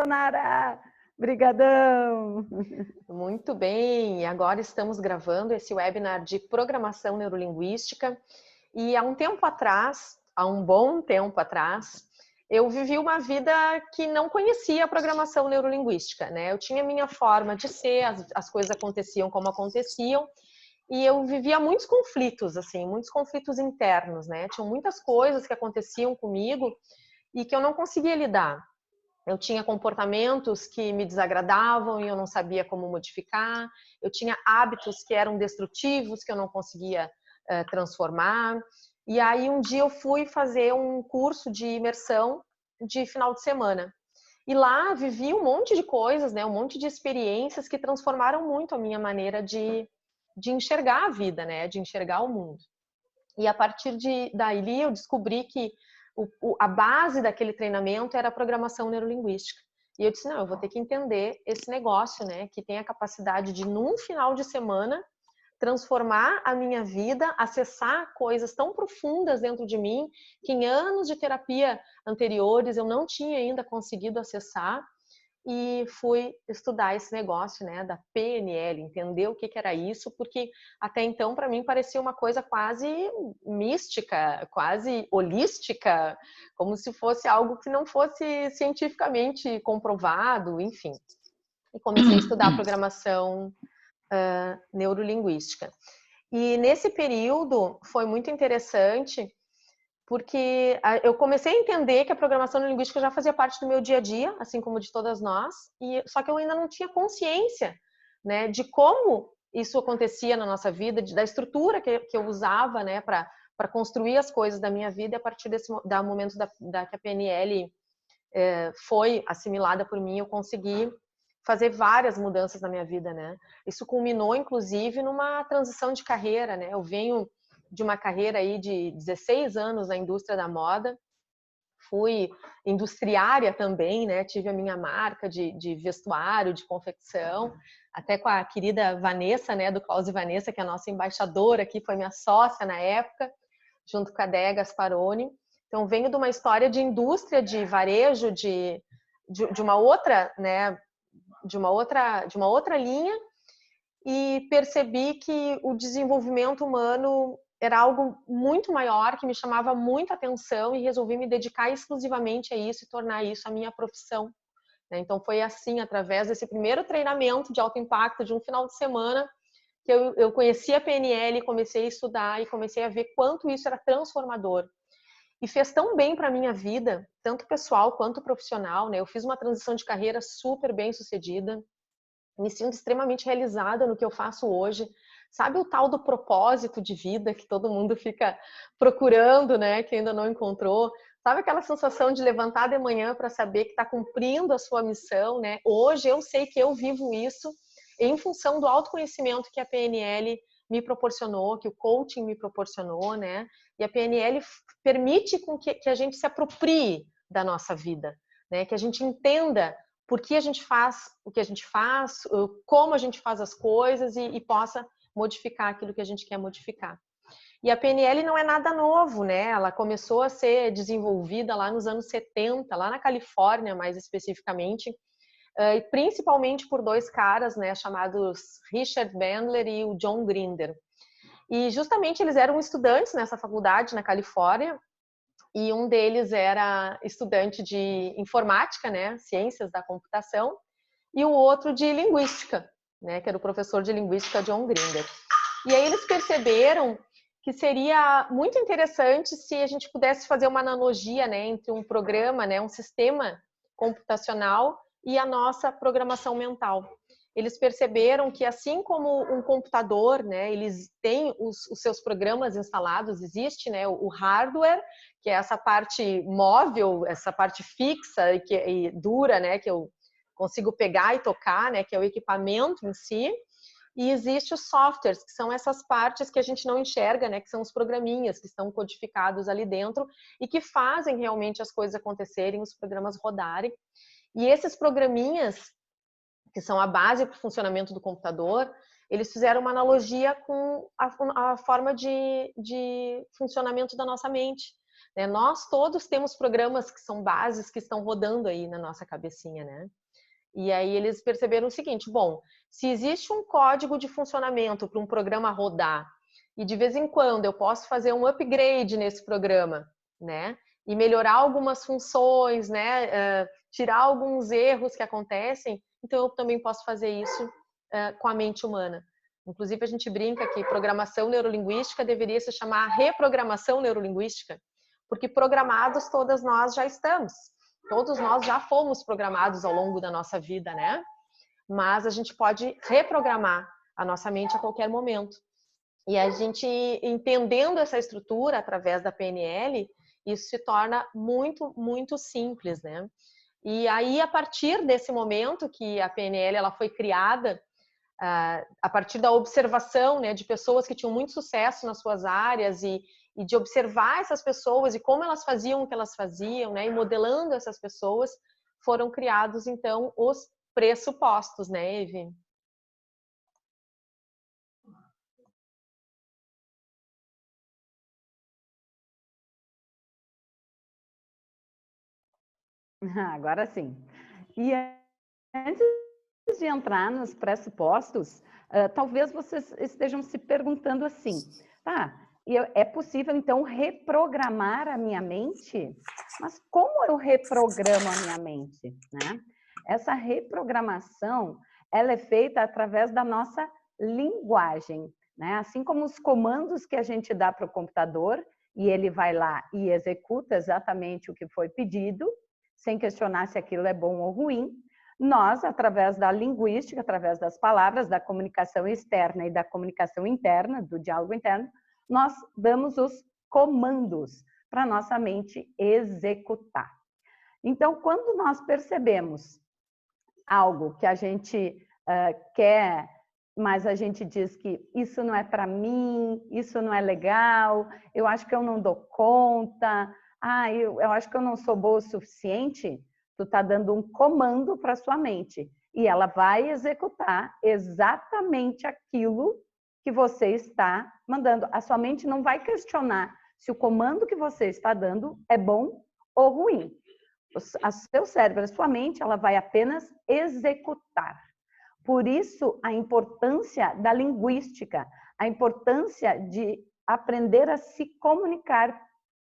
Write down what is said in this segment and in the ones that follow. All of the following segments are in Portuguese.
Nara! Brigadão! Muito bem, agora estamos gravando esse webinar de programação neurolinguística e há um bom tempo atrás, eu vivi uma vida que não conhecia a programação neurolinguística, né? Eu tinha minha forma de ser, as coisas aconteciam como aconteciam e eu vivia muitos conflitos, assim, muitos conflitos internos, né? Tinham muitas coisas que aconteciam comigo e que eu não conseguia lidar. Eu tinha comportamentos que me desagradavam e eu não sabia como modificar. Eu tinha hábitos que eram destrutivos que eu não conseguia transformar. E aí um dia eu fui fazer um curso de imersão de final de semana. E lá vivi um monte de coisas, né? Um monte de experiências que transformaram muito a minha maneira de enxergar a vida, né? De enxergar o mundo. E a partir daí eu descobri que a base daquele treinamento era a programação neurolinguística. E eu disse, não, eu vou ter que entender esse negócio, né, que tem a capacidade de, num final de semana, transformar a minha vida, acessar coisas tão profundas dentro de mim, que em anos de terapia anteriores eu não tinha ainda conseguido acessar, e fui estudar esse negócio, né, da PNL, entender o que era isso, porque até então para mim parecia uma coisa quase mística, quase holística, como se fosse algo que não fosse cientificamente comprovado, enfim. E comecei a estudar programação neurolinguística. E nesse período foi muito interessante, porque eu comecei a entender que a programação neurolinguística já fazia parte do meu dia a dia, assim como de todas nós, e só que eu ainda não tinha consciência, né, de como isso acontecia na nossa vida, da estrutura que eu usava, né, para construir as coisas da minha vida, e a partir do momento que a PNL foi assimilada por mim, eu consegui fazer várias mudanças na minha vida, né? Isso culminou, inclusive, numa transição de carreira, né? Eu venho de uma carreira aí de 16 anos na indústria da moda, fui industriária também, né? Tive a minha marca de vestuário, de confecção, até com a querida Vanessa, né? Do Klaus e Vanessa, que é a nossa embaixadora aqui, foi minha sócia na época, junto com a Dea Gasparoni. Então, venho de uma história de indústria, de varejo, de uma outra, né? De uma outra linha, e percebi que o desenvolvimento humano era algo muito maior, que me chamava muita atenção, e resolvi me dedicar exclusivamente a isso e tornar isso a minha profissão. Então foi assim, através desse primeiro treinamento de alto impacto de um final de semana, que eu conheci a PNL, comecei a estudar e comecei a ver quanto isso era transformador. E fez tão bem para a minha vida, tanto pessoal quanto profissional, né? Eu fiz uma transição de carreira super bem sucedida, me sinto extremamente realizada no que eu faço hoje. Sabe o tal do propósito de vida que todo mundo fica procurando, né? Que ainda não encontrou. Sabe aquela sensação de levantar de manhã para saber que está cumprindo a sua missão, né? Hoje eu sei que eu vivo isso em função do autoconhecimento que a PNL me proporcionou, que o coaching me proporcionou, né? E a PNL permite com que a gente se aproprie da nossa vida, né? Que a gente entenda por que a gente faz o que a gente faz, como a gente faz as coisas e possa modificar aquilo que a gente quer modificar. E a PNL não é nada novo, né? Ela começou a ser desenvolvida lá nos anos 70, lá na Califórnia, mais especificamente, e principalmente por dois caras, né, chamados Richard Bandler e o John Grinder. E justamente eles eram estudantes nessa faculdade na Califórnia, e um deles era estudante de informática, né, ciências da computação, e o outro de linguística, né, que era o professor de linguística John Grinder. E aí eles perceberam que seria muito interessante se a gente pudesse fazer uma analogia, né, entre um programa, né, um sistema computacional e a nossa programação mental. Eles perceberam que, assim como um computador, né, eles têm os seus programas instalados, existe, né, o hardware, que é essa parte móvel, essa parte fixa e dura, né, que eu consigo pegar e tocar, né, que é o equipamento em si. E existe os softwares, que são essas partes que a gente não enxerga, né, que são os programinhas que estão codificados ali dentro e que fazem realmente as coisas acontecerem, os programas rodarem. E esses programinhas, que são a base para o funcionamento do computador, eles fizeram uma analogia com a forma de funcionamento da nossa mente. né? Nós todos temos programas que são bases que estão rodando aí na nossa cabecinha, né? E aí eles perceberam o seguinte, bom, se existe um código de funcionamento para um programa rodar e de vez em quando eu posso fazer um upgrade nesse programa, né? E melhorar algumas funções, né? Tirar alguns erros que acontecem, então eu também posso fazer isso com a mente humana. Inclusive a gente brinca que programação neurolinguística deveria se chamar reprogramação neurolinguística, porque programados todas nós já estamos. Todos nós já fomos programados ao longo da nossa vida, né? Mas a gente pode reprogramar a nossa mente a qualquer momento. E a gente, entendendo essa estrutura através da PNL, isso se torna muito, muito simples, né? E aí, a partir desse momento que a PNL ela foi criada, a partir da observação, né, de pessoas que tinham muito sucesso nas suas áreas e de observar essas pessoas e como elas faziam o que elas faziam, né, e modelando essas pessoas, foram criados, então, os pressupostos, né, Evi? Agora sim. E antes de entrar nos pressupostos, talvez vocês estejam se perguntando assim, tá, é possível então reprogramar a minha mente? Mas como eu reprogramo a minha mente, né? Essa reprogramação, ela é feita através da nossa linguagem, né? Assim como os comandos que a gente dá para o computador, e ele vai lá e executa exatamente o que foi pedido, sem questionar se aquilo é bom ou ruim, nós, através da linguística, através das palavras, da comunicação externa e da comunicação interna, do diálogo interno, nós damos os comandos para nossa mente executar. Então, quando nós percebemos algo que a gente quer, mas a gente diz que isso não é para mim, isso não é legal, eu acho que eu não dou conta, eu acho que eu não sou boa o suficiente, tu está dando um comando para sua mente e ela vai executar exatamente aquilo que você está mandando. A sua mente não vai questionar se o comando que você está dando é bom ou ruim. O seu cérebro, a sua mente, ela vai apenas executar. Por isso, a importância da linguística, a importância de aprender a se comunicar,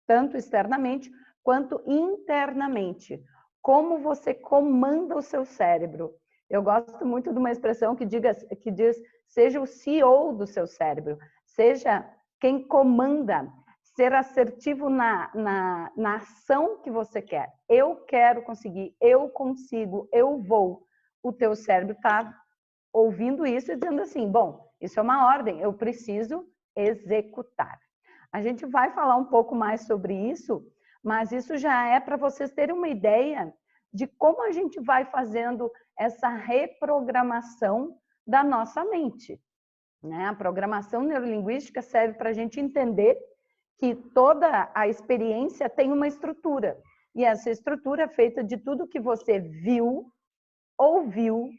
tanto externamente quanto internamente. Como você comanda o seu cérebro. Eu gosto muito de uma expressão que diz, seja o CEO do seu cérebro, seja quem comanda, ser assertivo na ação que você quer. Eu quero conseguir, eu consigo, eu vou. O teu cérebro está ouvindo isso e dizendo assim, bom, isso é uma ordem, eu preciso executar. A gente vai falar um pouco mais sobre isso, mas isso já é para vocês terem uma ideia de como a gente vai fazendo essa reprogramação da nossa mente, né? A programação neurolinguística serve para a gente entender que toda a experiência tem uma estrutura. E essa estrutura é feita de tudo que você viu, ouviu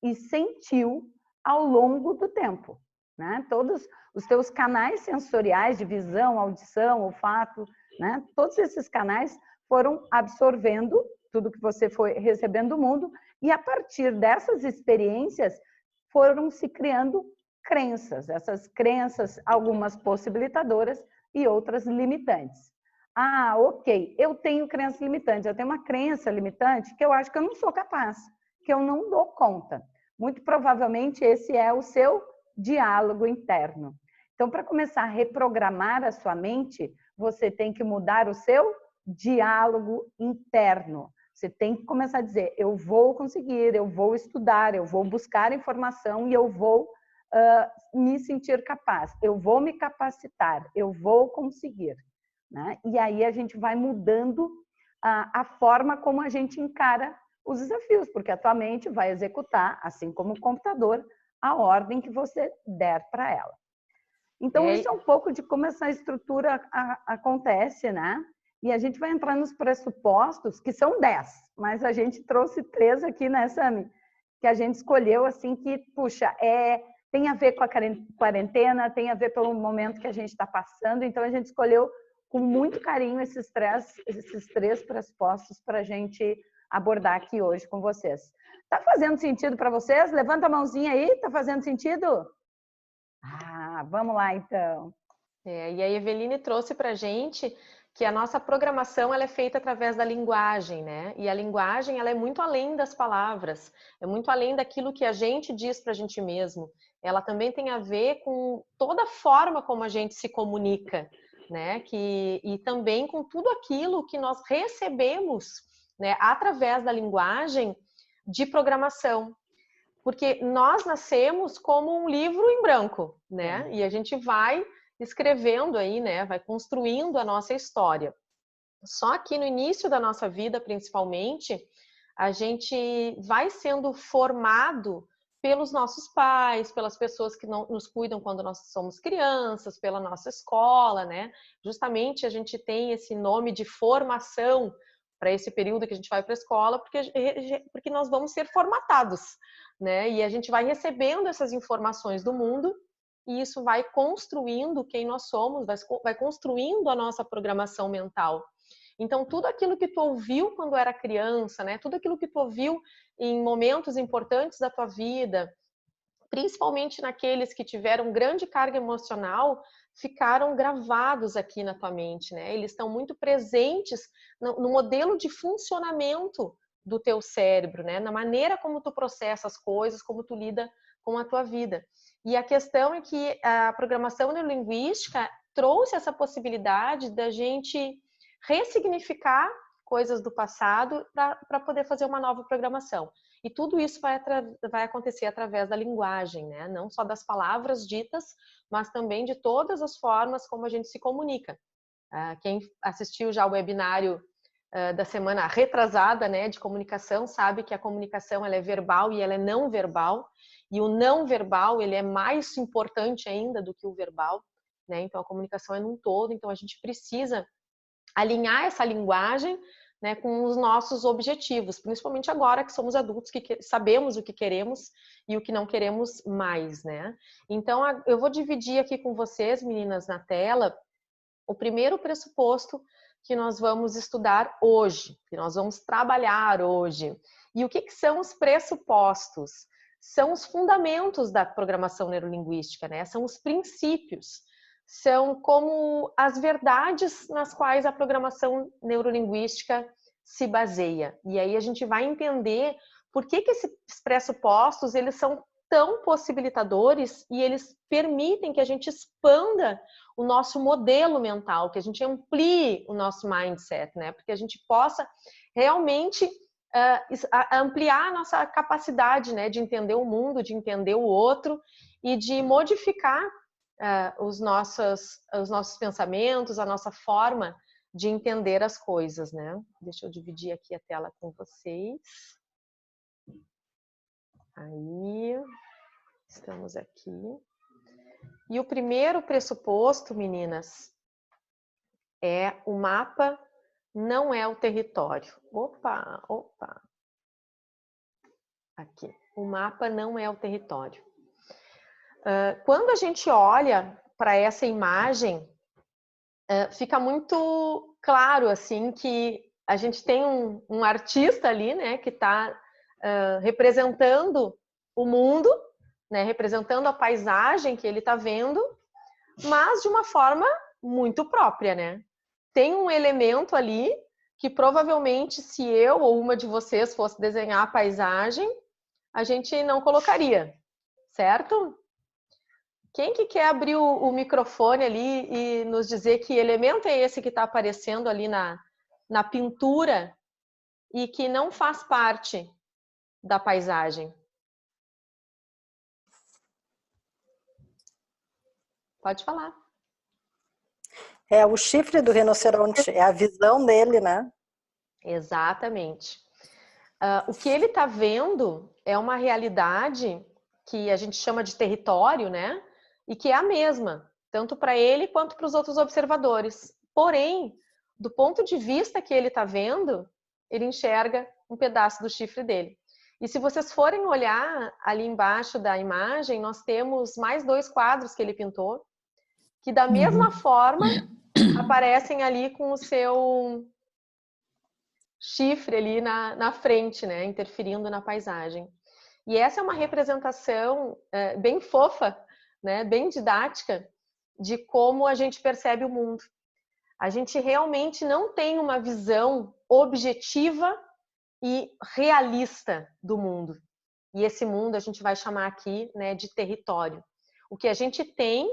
e sentiu ao longo do tempo, né? Todos os teus canais sensoriais de visão, audição, olfato, né? Todos esses canais foram absorvendo tudo que você foi recebendo do mundo e a partir dessas experiências foram se criando crenças. Essas crenças, algumas possibilitadoras e outras limitantes. Ok, eu tenho crenças limitantes. Eu tenho uma crença limitante que eu acho que eu não sou capaz, que eu não dou conta. Muito provavelmente esse é o seu diálogo interno. Então, para começar a reprogramar a sua mente, você tem que mudar o seu diálogo interno. Você tem que começar a dizer, eu vou conseguir, eu vou estudar, eu vou buscar informação e eu vou me sentir capaz, eu vou me capacitar, eu vou conseguir. Né? E aí a gente vai mudando a forma como a gente encara os desafios, porque a tua mente vai executar, assim como o computador, a ordem que você der para ela. Então, isso é um pouco de como essa estrutura acontece, né? E a gente vai entrar nos pressupostos, que são 10, mas a gente trouxe 3 aqui, né, Sami? Que a gente escolheu, assim, que, puxa, tem a ver com a quarentena, tem a ver pelo momento que a gente está passando, então a gente escolheu com muito carinho esses três pressupostos para a gente abordar aqui hoje com vocês. Tá fazendo sentido para vocês? Levanta a mãozinha aí, tá fazendo sentido? Ah, vamos lá então. E a Eveline trouxe para a gente que a nossa programação ela é feita através da linguagem, né? E a linguagem ela é muito além das palavras, é muito além daquilo que a gente diz para a gente mesmo. Ela também tem a ver com toda a forma como a gente se comunica, né? E também com tudo aquilo que nós recebemos, né? Através da linguagem de programação. Porque nós nascemos como um livro em branco, né? E a gente vai escrevendo aí, né? Vai construindo a nossa história. Só que no início da nossa vida, principalmente, a gente vai sendo formado pelos nossos pais, pelas pessoas que não nos cuidam quando nós somos crianças, pela nossa escola, né? Justamente a gente tem esse nome de formação para esse período que a gente vai para a escola, porque nós vamos ser formatados, né? E a gente vai recebendo essas informações do mundo e isso vai construindo quem nós somos, vai construindo a nossa programação mental. Então, tudo aquilo que tu ouviu quando era criança, né? Tudo aquilo que tu ouviu em momentos importantes da tua vida, principalmente naqueles que tiveram grande carga emocional, ficaram gravados aqui na tua mente, né? Eles estão muito presentes no modelo de funcionamento do teu cérebro, né? Na maneira como tu processa as coisas, como tu lida com a tua vida. E a questão é que a programação neurolinguística trouxe essa possibilidade da gente ressignificar coisas do passado para poder fazer uma nova programação. E tudo isso vai acontecer através da linguagem, né? Não só das palavras ditas, mas também de todas as formas como a gente se comunica. Quem assistiu já o webinário da semana retrasada, né, de comunicação, sabe que a comunicação ela é verbal e ela é não verbal. E o não verbal ele é mais importante ainda do que o verbal, né? Então a comunicação é num todo. Então a gente precisa alinhar essa linguagem, né, com os nossos objetivos, principalmente agora que somos adultos, que sabemos o que queremos e o que não queremos mais, né? Então, eu vou dividir aqui com vocês, meninas, na tela, o primeiro pressuposto que nós vamos estudar hoje, que nós vamos trabalhar hoje. E o que são os pressupostos? São os fundamentos da programação neurolinguística, né? São os princípios. São como as verdades nas quais a programação neurolinguística se baseia. E aí a gente vai entender por que esses pressupostos eles são tão possibilitadores e eles permitem que a gente expanda o nosso modelo mental, que a gente amplie o nosso mindset, né? Porque a gente possa realmente ampliar a nossa capacidade, né? De entender o mundo, de entender o outro e de modificar os nossos pensamentos, a nossa forma de entender as coisas, né? Deixa eu dividir aqui a tela com vocês. Aí, estamos aqui. E o primeiro pressuposto, meninas, é o mapa não é o território. Opa. Aqui. O mapa não é o território. Quando a gente olha para essa imagem, fica muito claro assim que a gente tem um artista ali, né, que está representando o mundo, né, representando a paisagem que ele está vendo, mas de uma forma muito própria, né? Tem um elemento ali que provavelmente se eu ou uma de vocês fosse desenhar a paisagem, a gente não colocaria, certo? Quem que quer abrir o microfone ali e nos dizer que elemento é esse que está aparecendo ali na pintura e que não faz parte da paisagem? Pode falar. É o chifre do rinoceronte, é a visão dele, né? Exatamente. O que ele está vendo é uma realidade que a gente chama de território, né? E que é a mesma, tanto para ele quanto para os outros observadores. Porém, do ponto de vista que ele está vendo, ele enxerga um pedaço do chifre dele. E se vocês forem olhar ali embaixo da imagem, nós temos mais 2 quadros que ele pintou, que da mesma forma aparecem ali com o seu chifre ali na frente, né? Interferindo na paisagem. E essa é uma representação bem fofa, né? Bem didática de como a gente percebe o mundo. A gente realmente não tem uma visão objetiva e realista do mundo. E esse mundo a gente vai chamar aqui, né, de território. O que a gente tem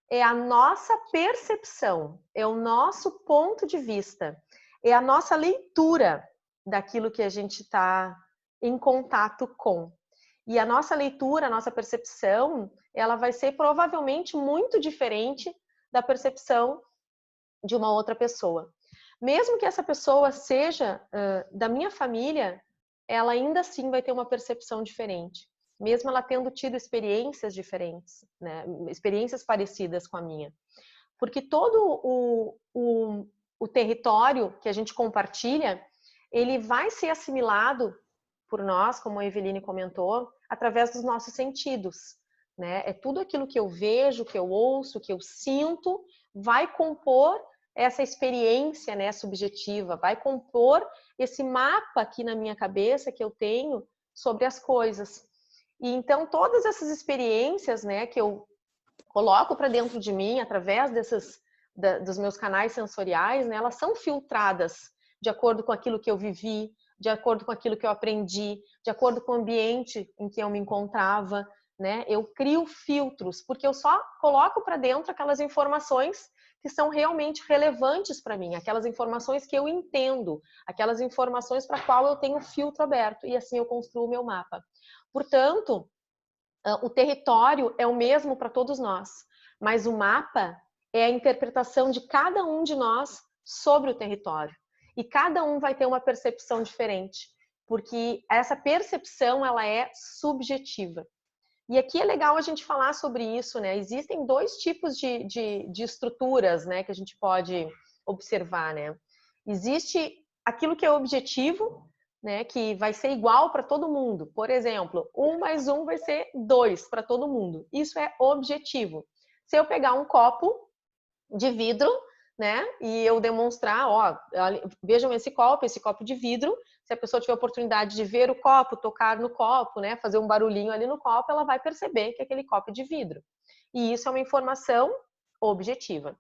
é a nossa percepção, é o nosso ponto de vista, é a nossa leitura daquilo que a gente está em contato com. E a nossa leitura, a nossa percepção, ela vai ser provavelmente muito diferente da percepção de uma outra pessoa. Mesmo que essa pessoa seja da minha família, ela ainda assim vai ter uma percepção diferente, mesmo ela tendo tido experiências diferentes, né? Experiências parecidas com a minha. Porque todo o território que a gente compartilha, ele vai ser assimilado por nós, como a Eveline comentou, através dos nossos sentidos, né? É tudo aquilo que eu vejo, que eu ouço, que eu sinto, vai compor essa experiência, né, subjetiva, vai compor esse mapa aqui na minha cabeça que eu tenho sobre as coisas. E então todas essas experiências, né, que eu coloco para dentro de mim através dos meus canais sensoriais, né, elas são filtradas de acordo com aquilo que eu vivi, de acordo com aquilo que eu aprendi, de acordo com o ambiente em que eu me encontrava, né? Eu crio filtros, porque eu só coloco para dentro aquelas informações que são realmente relevantes para mim, aquelas informações que eu entendo, aquelas informações para qual eu tenho filtro aberto, e assim eu construo o meu mapa. Portanto, o território é o mesmo para todos nós, mas o mapa é a interpretação de cada um de nós sobre o território. E cada um vai ter uma percepção diferente, porque essa percepção ela é subjetiva. E aqui é legal a gente falar sobre isso, né? Existem dois tipos de estruturas, né, que a gente pode observar, né? Existe aquilo que é objetivo, né, que vai ser igual para todo mundo. Por exemplo, 1 mais 1 vai ser 2 para todo mundo. Isso é objetivo. Se eu pegar um copo de vidro, né, e eu demonstrar, ó, vejam esse copo de vidro. Se a pessoa tiver a oportunidade de ver o copo, tocar no copo, né, fazer um barulhinho ali no copo, ela vai perceber que é aquele copo de vidro. E isso é uma informação objetiva.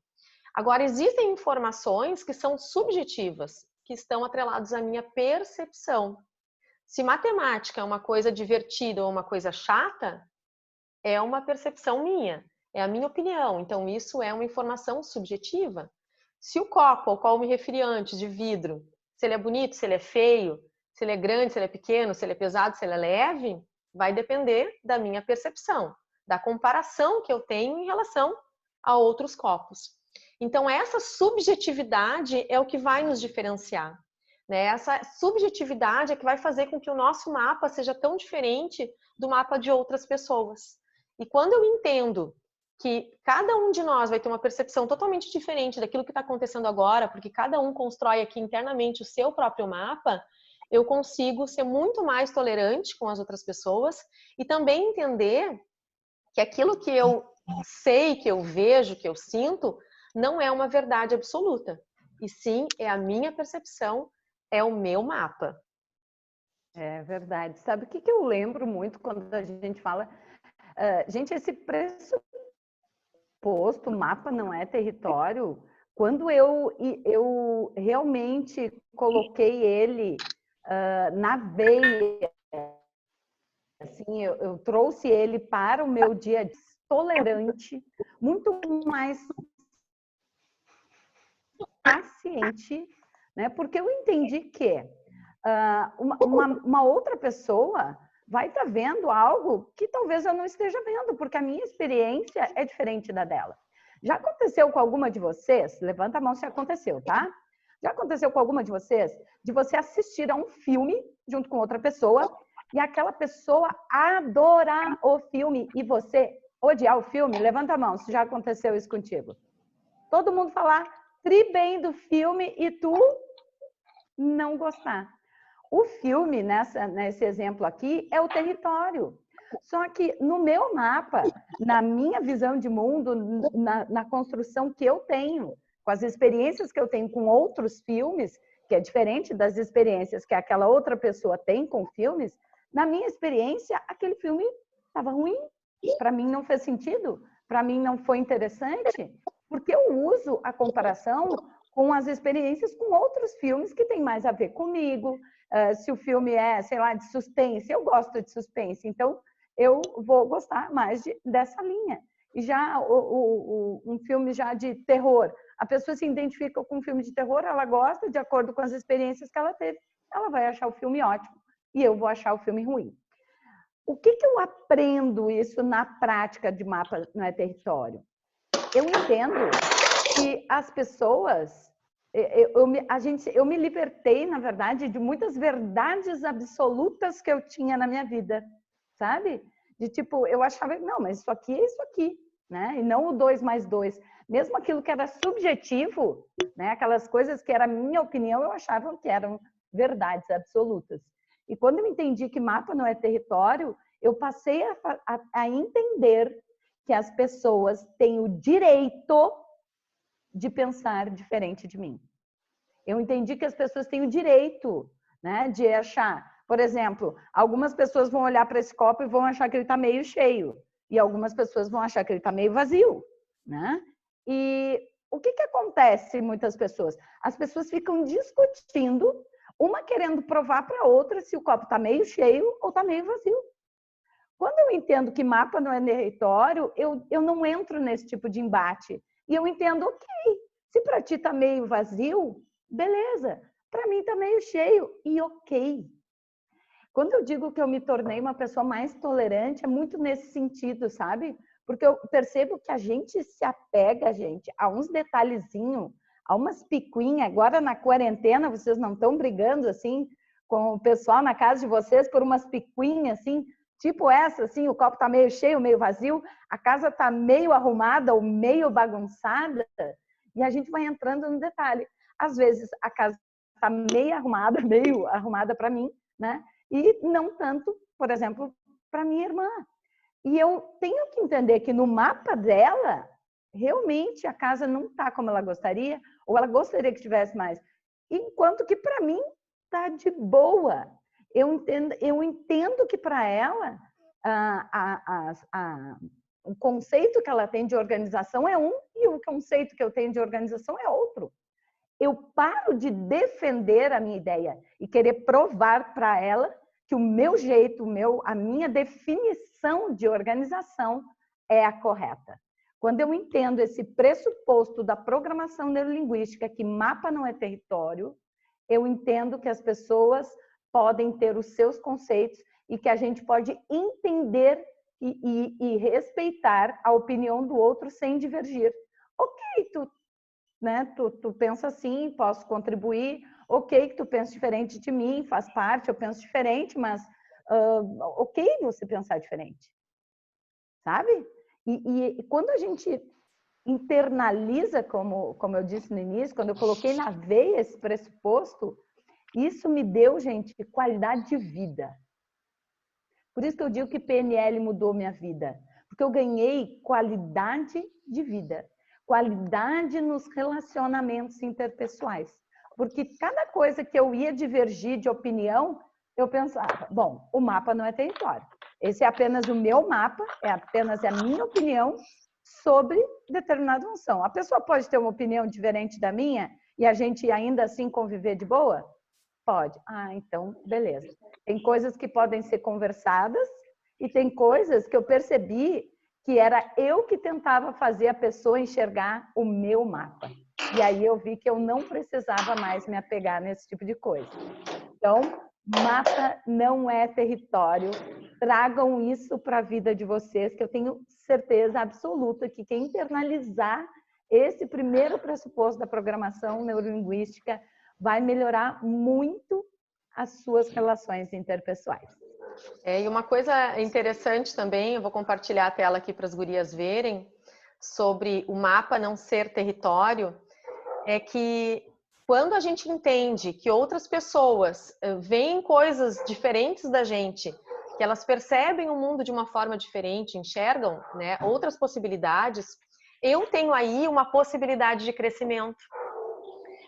Agora, existem informações que são subjetivas, que estão atreladas à minha percepção. Se matemática é uma coisa divertida ou uma coisa chata, é uma percepção minha, é a minha opinião. Então, isso é uma informação subjetiva. Se o copo ao qual eu me referi antes, de vidro, se ele é bonito, se ele é feio, se ele é grande, se ele é pequeno, se ele é pesado, se ele é leve, vai depender da minha percepção, da comparação que eu tenho em relação a outros copos. Então, essa subjetividade é o que vai nos diferenciar, né? Essa subjetividade é que vai fazer com que o nosso mapa seja tão diferente do mapa de outras pessoas. E quando eu entendo que cada um de nós vai ter uma percepção totalmente diferente daquilo que está acontecendo agora, porque cada um constrói aqui internamente o seu próprio mapa, eu consigo ser muito mais tolerante com as outras pessoas e também entender que aquilo que eu sei, que eu vejo, que eu sinto, não é uma verdade absoluta. E sim, é a minha percepção, é o meu mapa. É verdade. Sabe o que eu lembro muito quando a gente fala... gente, esse pressuposto, mapa não é território, quando eu realmente coloquei ele na veia, assim, eu trouxe ele para o meu dia a dia, tolerante, muito mais paciente, né? Porque eu entendi que uma outra pessoa vai estar vendo algo que talvez eu não esteja vendo, porque a minha experiência é diferente da dela. Já aconteceu com alguma de vocês? Levanta a mão se aconteceu, tá? Já aconteceu com alguma de vocês? De você assistir a um filme junto com outra pessoa e aquela pessoa adorar o filme e você odiar o filme? Levanta a mão se já aconteceu isso contigo. Todo mundo falar tri bem do filme e tu não gostar. O filme, nesse exemplo aqui, é o território. Só que no meu mapa, na minha visão de mundo, na construção que eu tenho, com as experiências que eu tenho com outros filmes, que é diferente das experiências que aquela outra pessoa tem com filmes, na minha experiência, aquele filme estava ruim. Para mim não fez sentido, para mim não foi interessante, porque eu uso a comparação com as experiências com outros filmes que têm mais a ver comigo. Se o filme é, sei lá, de suspense, eu gosto de suspense, então eu vou gostar mais dessa linha. E já um filme já de terror, a pessoa se identifica com um filme de terror, ela gosta de acordo com as experiências que ela teve, ela vai achar o filme ótimo e eu vou achar o filme ruim. O que eu aprendo isso na prática de Mapa Não é Território? Eu entendo que as pessoas, eu me libertei, na verdade, de muitas verdades absolutas que eu tinha na minha vida, sabe? De tipo, eu achava, não, mas isso aqui é isso aqui, né? E não o 2 mais 2. Mesmo aquilo que era subjetivo, né? Aquelas coisas que era minha opinião, eu achava que eram verdades absolutas. E quando eu entendi que mapa não é território, eu passei a entender que as pessoas têm o direito de pensar diferente de mim. Eu entendi que as pessoas têm o direito, né, de achar, por exemplo, algumas pessoas vão olhar para esse copo e vão achar que ele está meio cheio, e algumas pessoas vão achar que ele está meio vazio, né? E o que acontece em muitas pessoas? As pessoas ficam discutindo, uma querendo provar para a outra se o copo está meio cheio ou está meio vazio. Quando eu entendo que mapa não é território, eu não entro nesse tipo de embate. E eu entendo, ok, se para ti está meio vazio, beleza. Para mim está meio cheio e ok. Quando eu digo que eu me tornei uma pessoa mais tolerante, é muito nesse sentido, sabe? Porque eu percebo que a gente se apega, gente, a uns detalhezinhos, a umas picuinhas. Agora na quarentena, vocês não estão brigando assim com o pessoal na casa de vocês por umas picuinhas assim, tipo essa, assim, o copo tá meio cheio, meio vazio, a casa tá meio arrumada ou meio bagunçada, e a gente vai entrando no detalhe. Às vezes a casa tá meio arrumada para mim, né? E não tanto, por exemplo, para minha irmã. E eu tenho que entender que no mapa dela, realmente a casa não está como ela gostaria, ou ela gostaria que tivesse mais. Enquanto que para mim está de boa. Eu entendo que para ela o conceito que ela tem de organização é um e o conceito que eu tenho de organização é outro. Eu paro de defender a minha ideia e querer provar para ela que o meu jeito, a minha definição de organização é a correta. Quando eu entendo esse pressuposto da programação neurolinguística, que mapa não é território, eu entendo que as pessoas podem ter os seus conceitos e que a gente pode entender e respeitar a opinião do outro sem divergir. Ok, tu pensa assim, posso contribuir. Ok, que tu pensa diferente de mim, faz parte, eu penso diferente, mas ok você pensar diferente, sabe? E quando a gente internaliza, como eu disse no início, quando eu coloquei na veia esse pressuposto, isso me deu, gente, qualidade de vida. Por isso que eu digo que PNL mudou minha vida. Porque eu ganhei qualidade de vida. Qualidade nos relacionamentos interpessoais. Porque cada coisa que eu ia divergir de opinião, eu pensava, bom, o mapa não é território. Esse é apenas o meu mapa, é apenas a minha opinião sobre determinada função. A pessoa pode ter uma opinião diferente da minha e a gente ainda assim conviver de boa? Pode. Ah, então, beleza. Tem coisas que podem ser conversadas e tem coisas que eu percebi que era eu que tentava fazer a pessoa enxergar o meu mapa. E aí eu vi que eu não precisava mais me apegar nesse tipo de coisa. Então, mapa não é território. Tragam isso para a vida de vocês, que eu tenho certeza absoluta que quem internalizar esse primeiro pressuposto da programação neurolinguística vai melhorar muito as suas relações interpessoais. E uma coisa interessante também, eu vou compartilhar a tela aqui para as gurias verem, sobre o mapa não ser território, é que quando a gente entende que outras pessoas veem coisas diferentes da gente, que elas percebem o mundo de uma forma diferente, enxergam, né, outras possibilidades, eu tenho aí uma possibilidade de crescimento.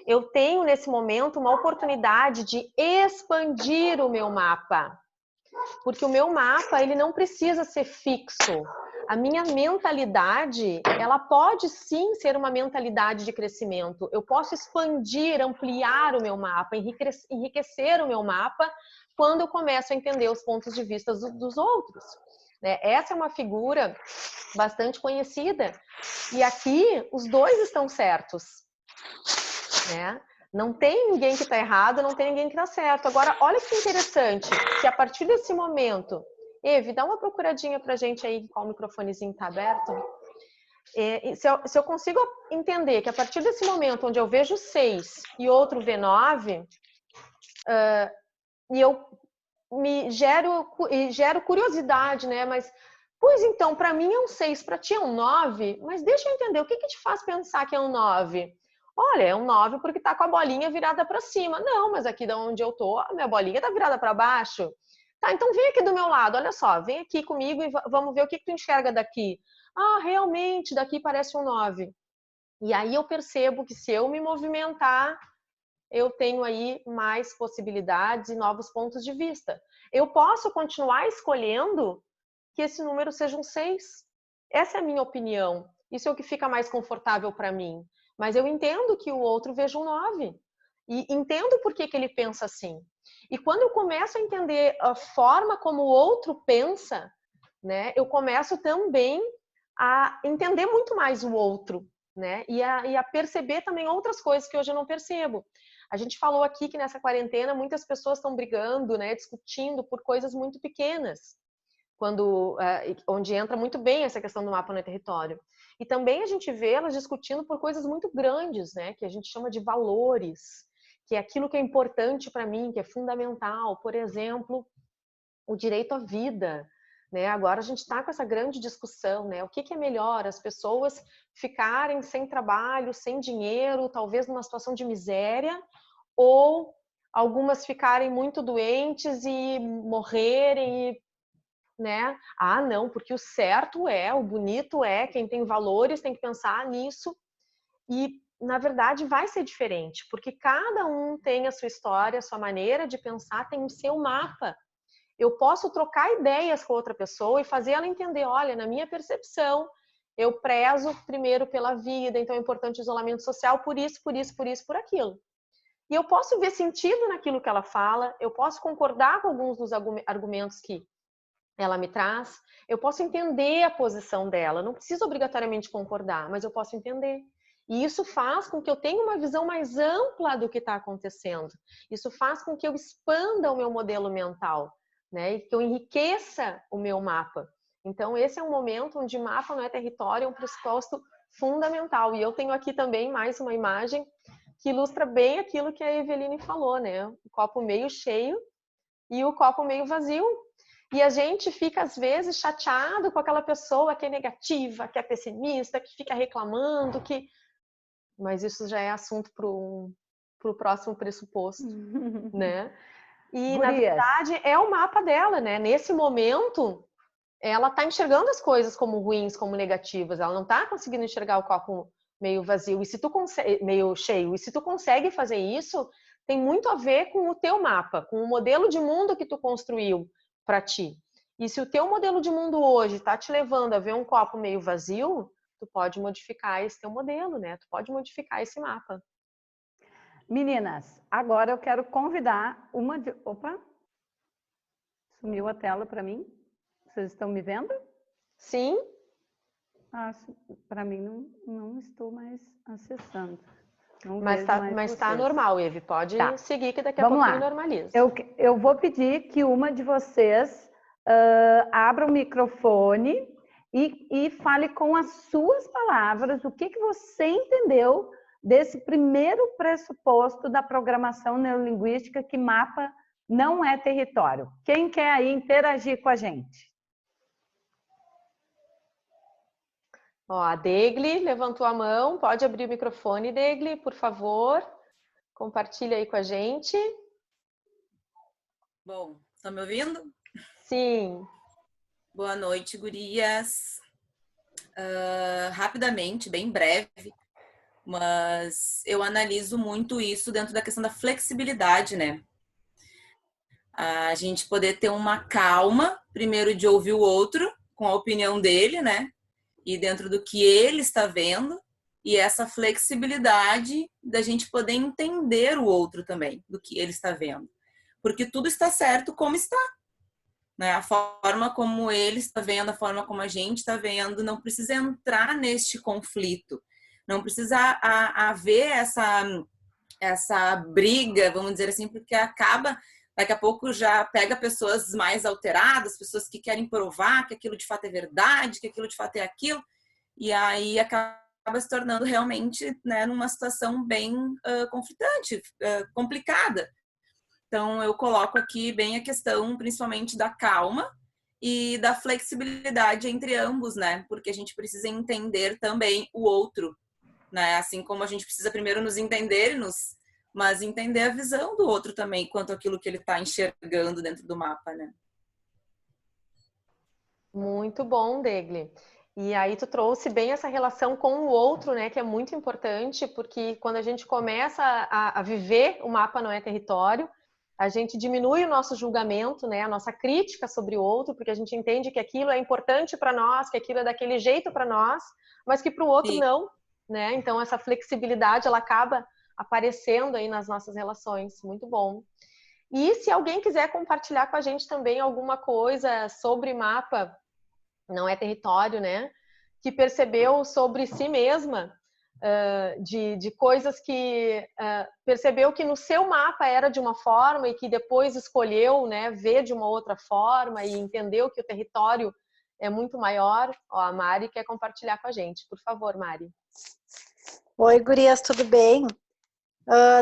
Eu tenho, nesse momento, uma oportunidade de expandir o meu mapa. Porque o meu mapa, ele não precisa ser fixo. A minha mentalidade, ela pode sim ser uma mentalidade de crescimento. Eu posso expandir, ampliar o meu mapa, enriquecer o meu mapa quando eu começo a entender os pontos de vista dos outros. Essa é uma figura bastante conhecida. E aqui, os dois estão certos. Não tem ninguém que está errado, não tem ninguém que está certo. Agora, olha que interessante, que a partir desse momento... Evi, dá uma procuradinha pra gente aí, qual o microfonezinho tá aberto. Se eu consigo entender que a partir desse momento onde eu vejo 6 e outro V9, e eu gero curiosidade, né? Mas, pois então, para mim é um 6, para ti é um 9, mas deixa eu entender, o que te faz pensar que é um 9? Olha, é um 9 porque tá com a bolinha virada para cima. Não, mas aqui de onde eu tô, a minha bolinha tá virada para baixo. Tá, então vem aqui do meu lado, olha só, vem aqui comigo e vamos ver o que tu enxerga daqui. Ah, realmente, daqui parece um 9. E aí eu percebo que se eu me movimentar, eu tenho aí mais possibilidades e novos pontos de vista. Eu posso continuar escolhendo que esse número seja um 6. Essa é a minha opinião. Isso é o que fica mais confortável para mim. Mas eu entendo que o outro veja um 9. E entendo por que ele pensa assim. E quando eu começo a entender a forma como o outro pensa, né, eu começo também a entender muito mais o outro, né, e a perceber também outras coisas que hoje eu não percebo. A gente falou aqui que nessa quarentena muitas pessoas estão brigando, né, discutindo por coisas muito pequenas, onde entra muito bem essa questão do mapa no território. E também a gente vê elas discutindo por coisas muito grandes, né, que a gente chama de valores, que é aquilo que é importante para mim, que é fundamental. Por exemplo, o direito à vida. Né? Agora a gente está com essa grande discussão, né? O que é melhor? As pessoas ficarem sem trabalho, sem dinheiro, talvez numa situação de miséria, ou algumas ficarem muito doentes e morrerem, né? Ah, não, porque o certo o bonito quem tem valores tem que pensar nisso. E, na verdade, vai ser diferente, porque cada um tem a sua história, a sua maneira de pensar, tem o seu mapa. Eu posso trocar ideias com outra pessoa e fazer ela entender, olha, na minha percepção, eu prezo primeiro pela vida, então é importante o isolamento social por isso, por isso, por isso, por aquilo. E eu posso ver sentido naquilo que ela fala, eu posso concordar com alguns dos argumentos que ela me traz, eu posso entender a posição dela, não preciso obrigatoriamente concordar, mas eu posso entender. E isso faz com que eu tenha uma visão mais ampla do que está acontecendo. Isso faz com que eu expanda o meu modelo mental, né? E que eu enriqueça o meu mapa. Então, esse é um momento onde mapa não é território, é um pressuposto fundamental. E eu tenho aqui também mais uma imagem que ilustra bem aquilo que a Eveline falou, né? O copo meio cheio e o copo meio vazio. E a gente fica, às vezes, chateado com aquela pessoa que é negativa, que é pessimista, que fica reclamando, que... Mas isso já é assunto para o próximo pressuposto, né? E, na verdade, é o mapa dela, né? Nesse momento, ela está enxergando as coisas como ruins, como negativas. Ela não está conseguindo enxergar o copo meio vazio, e se tu meio cheio. E se tu consegue fazer isso, tem muito a ver com o teu mapa, com o modelo de mundo que tu construiu para ti. E se o teu modelo de mundo hoje está te levando a ver um copo meio vazio, tu pode modificar esse teu modelo, né? Tu pode modificar esse mapa. Meninas, agora eu quero convidar uma de... Opa! Sumiu a tela para mim. Vocês estão me vendo? Sim. Ah, para mim não estou mais acessando. Mas tá normal, Eve. Pode seguir que daqui a pouquinho normaliza. Eu vou pedir que uma de vocês abra o microfone e fale com as suas palavras o que você entendeu desse primeiro pressuposto da programação neurolinguística, que mapa não é território. Quem quer aí interagir com a gente? Ó, a Degli levantou a mão. Pode abrir o microfone, Degli, por favor. Compartilha aí com a gente. Bom, estão me ouvindo? Sim. Boa noite, gurias. rapidamente, bem breve, mas eu analiso muito isso dentro da questão da flexibilidade, né? A gente poder ter uma calma, primeiro de ouvir o outro, com a opinião dele, né? E dentro do que ele está vendo, e essa flexibilidade da gente poder entender o outro também, do que ele está vendo. Porque tudo está certo como está, né? A forma como ele está vendo, a forma como a gente está vendo, não precisa entrar neste conflito, não precisa haver essa briga, vamos dizer assim, porque acaba, daqui a pouco já pega pessoas mais alteradas, pessoas que querem provar que aquilo de fato é verdade, que aquilo de fato é aquilo, e aí acaba se tornando realmente, né, numa situação bem conflitante, complicada. Então, eu coloco aqui bem a questão, principalmente, da calma e da flexibilidade entre ambos, né? Porque a gente precisa entender também o outro, né? Assim como a gente precisa primeiro nos entender, mas entender a visão do outro também, quanto àquilo que ele está enxergando dentro do mapa, né? Muito bom, Degli. E aí tu trouxe bem essa relação com o outro, né, que é muito importante, porque quando a gente começa a viver o mapa não é território, a gente diminui o nosso julgamento, né, a nossa crítica sobre o outro, porque a gente entende que aquilo é importante para nós, que aquilo é daquele jeito para nós, mas que para o outro Sim. não, né? Então essa flexibilidade ela acaba aparecendo aí nas nossas relações. Muito bom. E se alguém quiser compartilhar com a gente também alguma coisa sobre mapa não é território, né? Que percebeu sobre si mesma, de coisas que percebeu que no seu mapa era de uma forma e que depois escolheu, né, ver de uma outra forma e entendeu que o território é muito maior. Ó, a Mari quer compartilhar com a gente. Por favor, Mari. Oi, gurias, tudo bem?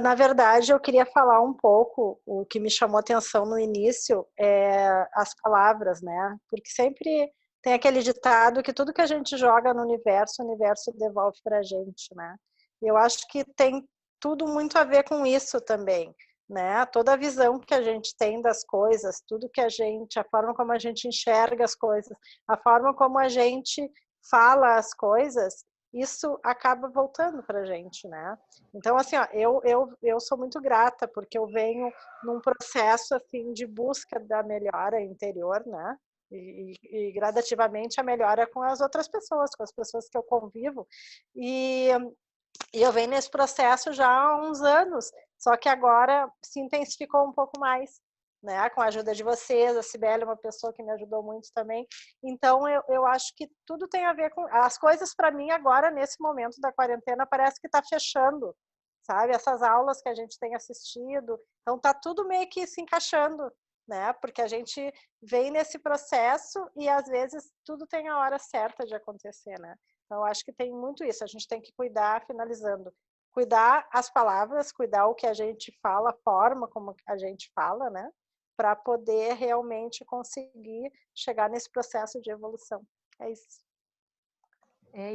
Na verdade, eu queria falar um pouco, o que me chamou atenção no início é as palavras, né? Porque sempre tem aquele ditado que tudo que a gente joga no universo, o universo devolve para a gente, né? E eu acho que tem tudo muito a ver com isso também, né? Toda a visão que a gente tem das coisas, tudo que a forma como a gente enxerga as coisas, a forma como a gente fala as coisas, isso acaba voltando para a gente, né? Então, assim, ó, eu sou muito grata, porque eu venho num processo, assim, de busca da melhora interior, né? E gradativamente a melhora com as outras pessoas, com as pessoas que eu convivo. E eu venho nesse processo já há uns anos, só que agora se intensificou um pouco mais, né? Com a ajuda de vocês, a Cibele é uma pessoa que me ajudou muito também. Então, eu acho que tudo tem a ver com... As coisas, para mim, agora, nesse momento da quarentena, parece que está fechando, sabe? Essas aulas que a gente tem assistido. Então, tá tudo meio que se encaixando, né? Porque a gente vem nesse processo e, às vezes, tudo tem a hora certa de acontecer, né? Então, acho que tem muito isso. A gente tem que cuidar, finalizando, cuidar as palavras, cuidar o que a gente fala, a forma como a gente fala, né? Para poder realmente conseguir chegar nesse processo de evolução. É isso.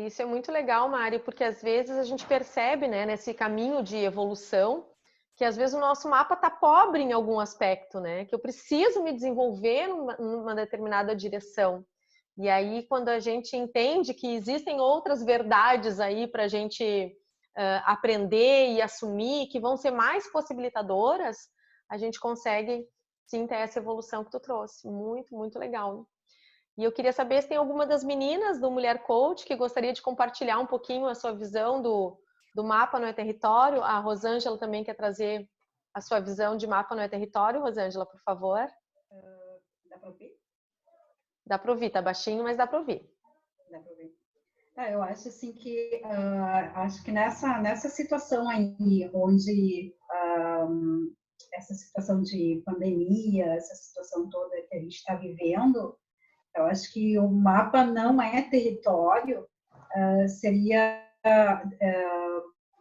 Isso é muito legal, Mari, porque às vezes a gente percebe, né, nesse caminho de evolução, que às vezes o nosso mapa está pobre em algum aspecto, né? Que eu preciso me desenvolver numa determinada direção. E aí, quando a gente entende que existem outras verdades aí para a gente aprender e assumir, que vão ser mais possibilitadoras, a gente consegue sim ter essa evolução que tu trouxe. Muito, muito legal. E eu queria saber se tem alguma das meninas do Mulher Coach que gostaria de compartilhar um pouquinho a sua visão do mapa não é território. A Rosângela também quer trazer a sua visão de mapa não é território. Rosângela, por favor. Dá para ouvir? Dá para ouvir, tá baixinho, mas dá para ouvir. Dá para ouvir. Eu acho assim que acho que nessa situação aí onde essa situação de pandemia, essa situação toda que a gente está vivendo, eu acho que o mapa não é território, seria,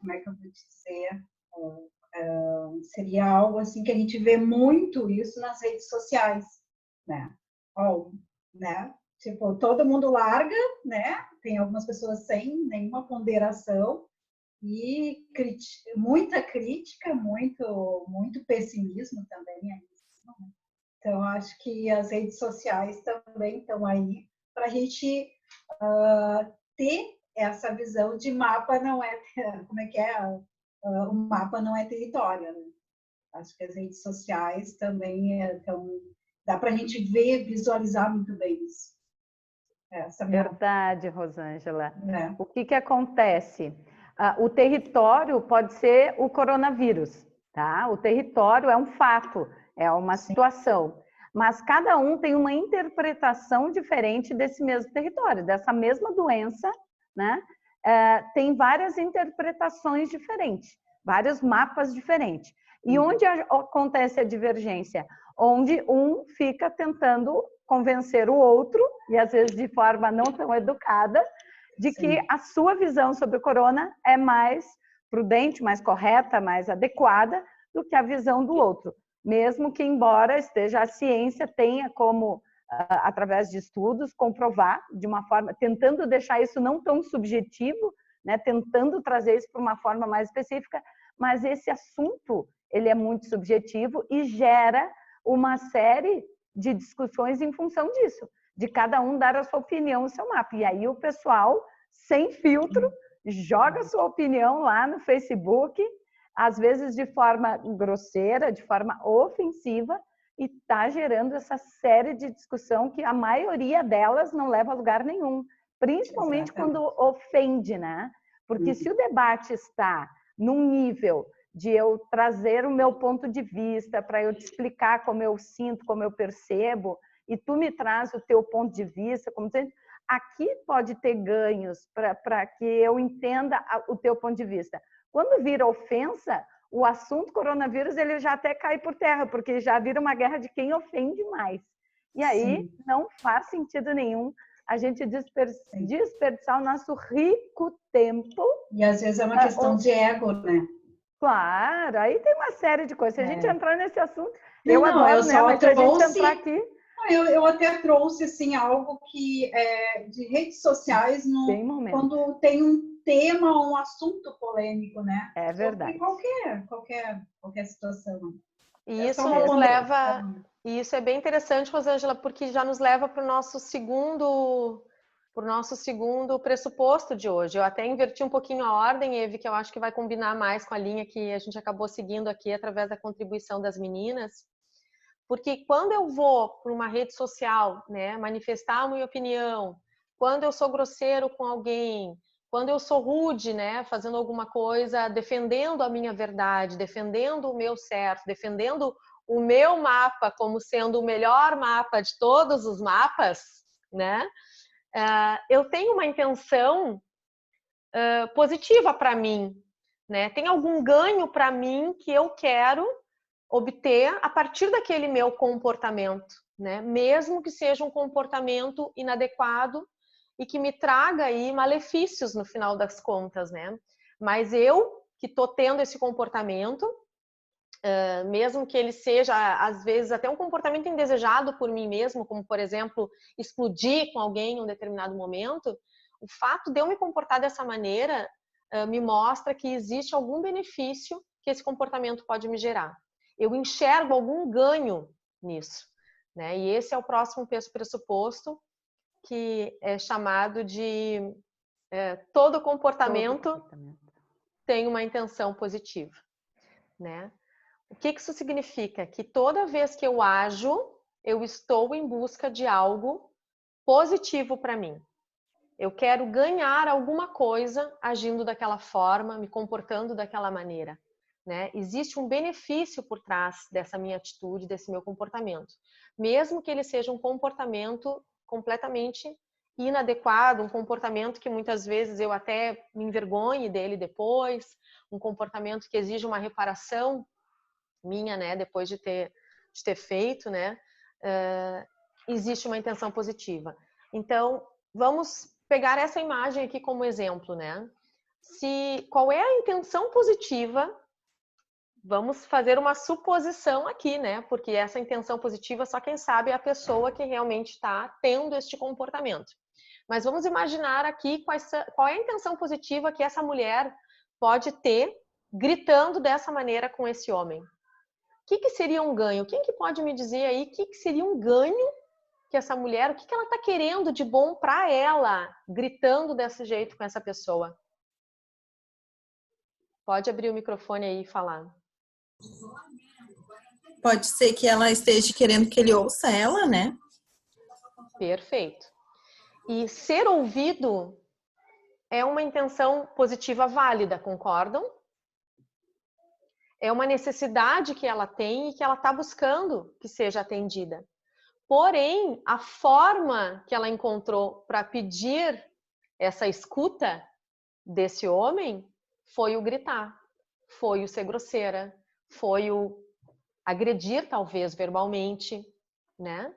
como é que eu vou dizer, seria algo assim que a gente vê muito isso nas redes sociais, né? Né? Tipo, todo mundo larga, né? Tem algumas pessoas sem nenhuma ponderação e muita crítica, muito pessimismo também é isso. Então, acho que as redes sociais também estão aí para a gente ter essa visão de mapa não é, como é que é? O mapa não é território, né? Acho que as redes sociais também dá para a gente ver, visualizar muito bem isso. Verdade, Rosângela. É. O que acontece? O território pode ser o coronavírus, tá? O território é um fato, é uma situação. Mas cada um tem uma interpretação diferente desse mesmo território, dessa mesma doença, né? Tem várias interpretações diferentes, vários mapas diferentes. E onde acontece a divergência? Onde um fica tentando convencer o outro, e às vezes de forma não tão educada, de que a sua visão sobre o corona é mais prudente, mais correta, mais adequada do que a visão do outro. Mesmo que, embora esteja a ciência, tenha como, através de estudos, comprovar de uma forma, tentando deixar isso não tão subjetivo, né, tentando trazer isso para uma forma mais específica, mas esse assunto, ele é muito subjetivo e gera uma série de discussões em função disso, de cada um dar a sua opinião, o seu mapa. E aí o pessoal, sem filtro, joga a sua opinião lá no Facebook, às vezes de forma grosseira, de forma ofensiva, e está gerando essa série de discussão que a maioria delas não leva a lugar nenhum, principalmente quando ofende, né? Porque se o debate está num nível de eu trazer o meu ponto de vista, para eu te explicar como eu sinto, como eu percebo, e tu me traz o teu ponto de vista, como você... aqui pode ter ganhos para que eu entenda o teu ponto de vista. Quando vira ofensa, o assunto coronavírus ele já até cai por terra, porque já vira uma guerra de quem ofende mais. E aí não faz sentido nenhum a gente desperdiçar o nosso rico tempo. E às vezes é uma questão de ego, né? Claro, aí tem uma série de coisas. Se a gente entrar nesse assunto, eu adoro, né? Mas se a gente entrar aqui... Eu até trouxe assim, algo que de redes sociais, quando tem um tema, um assunto polêmico, né? É verdade. Qualquer situação. E isso nos leva... E isso é bem interessante, Rosângela, porque já nos leva para o nosso segundo pressuposto de hoje. Eu até inverti um pouquinho a ordem, Eve, que eu acho que vai combinar mais com a linha que a gente acabou seguindo aqui através da contribuição das meninas. Porque quando eu vou para uma rede social, né, manifestar a minha opinião, quando eu sou grosseiro com alguém, quando eu sou rude, né, fazendo alguma coisa, defendendo a minha verdade, defendendo o meu certo, defendendo o meu mapa como sendo o melhor mapa de todos os mapas, né, eu tenho uma intenção positiva para mim, né? Tem algum ganho para mim que eu quero obter a partir daquele meu comportamento, né? Mesmo que seja um comportamento inadequado e que me traga aí malefícios no final das contas, né? Mas eu que tô tendo esse comportamento, mesmo que ele seja às vezes até um comportamento indesejado por mim mesmo, como por exemplo explodir com alguém em um determinado momento, o fato de eu me comportar dessa maneira me mostra que existe algum benefício que esse comportamento pode me gerar. Eu enxergo algum ganho nisso, né? E esse é o próximo pressuposto, que é chamado de todo comportamento tem uma intenção positiva, né? O que isso significa? Que toda vez que eu ajo, eu estou em busca de algo positivo para mim. Eu quero ganhar alguma coisa agindo daquela forma, me comportando daquela maneira, né? Existe um benefício por trás dessa minha atitude, desse meu comportamento. Mesmo que ele seja um comportamento completamente inadequado, um comportamento que muitas vezes eu até me envergonhe dele depois, um comportamento que exige uma reparação minha, né, depois de ter feito, né, existe uma intenção positiva. Então, vamos pegar essa imagem aqui como exemplo, né? Qual é a intenção positiva? Vamos fazer uma suposição aqui, né? Porque essa intenção positiva só quem sabe é a pessoa que realmente está tendo este comportamento. Mas vamos imaginar aqui qual é a intenção positiva que essa mulher pode ter gritando dessa maneira com esse homem. O que seria um ganho? Quem que pode me dizer aí o que seria um ganho que essa mulher, o que ela está querendo de bom para ela, gritando desse jeito com essa pessoa. Pode abrir o microfone aí e falar. Pode ser que ela esteja querendo que ele ouça ela, né? Perfeito. E ser ouvido é uma intenção positiva válida, concordam? É uma necessidade que ela tem e que ela está buscando que seja atendida. Porém, a forma que ela encontrou para pedir essa escuta desse homem foi o gritar, foi o ser grosseira, foi o agredir, talvez, verbalmente, né?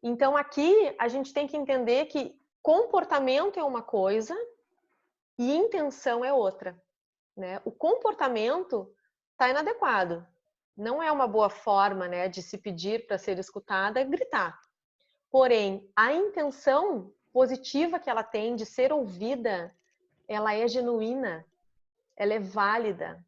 Então, aqui, a gente tem que entender que comportamento é uma coisa e intenção é outra, né? O comportamento está inadequado. Não é uma boa forma, né, de se pedir para ser escutada, gritar. Porém, a intenção positiva que ela tem de ser ouvida, ela é genuína, ela é válida.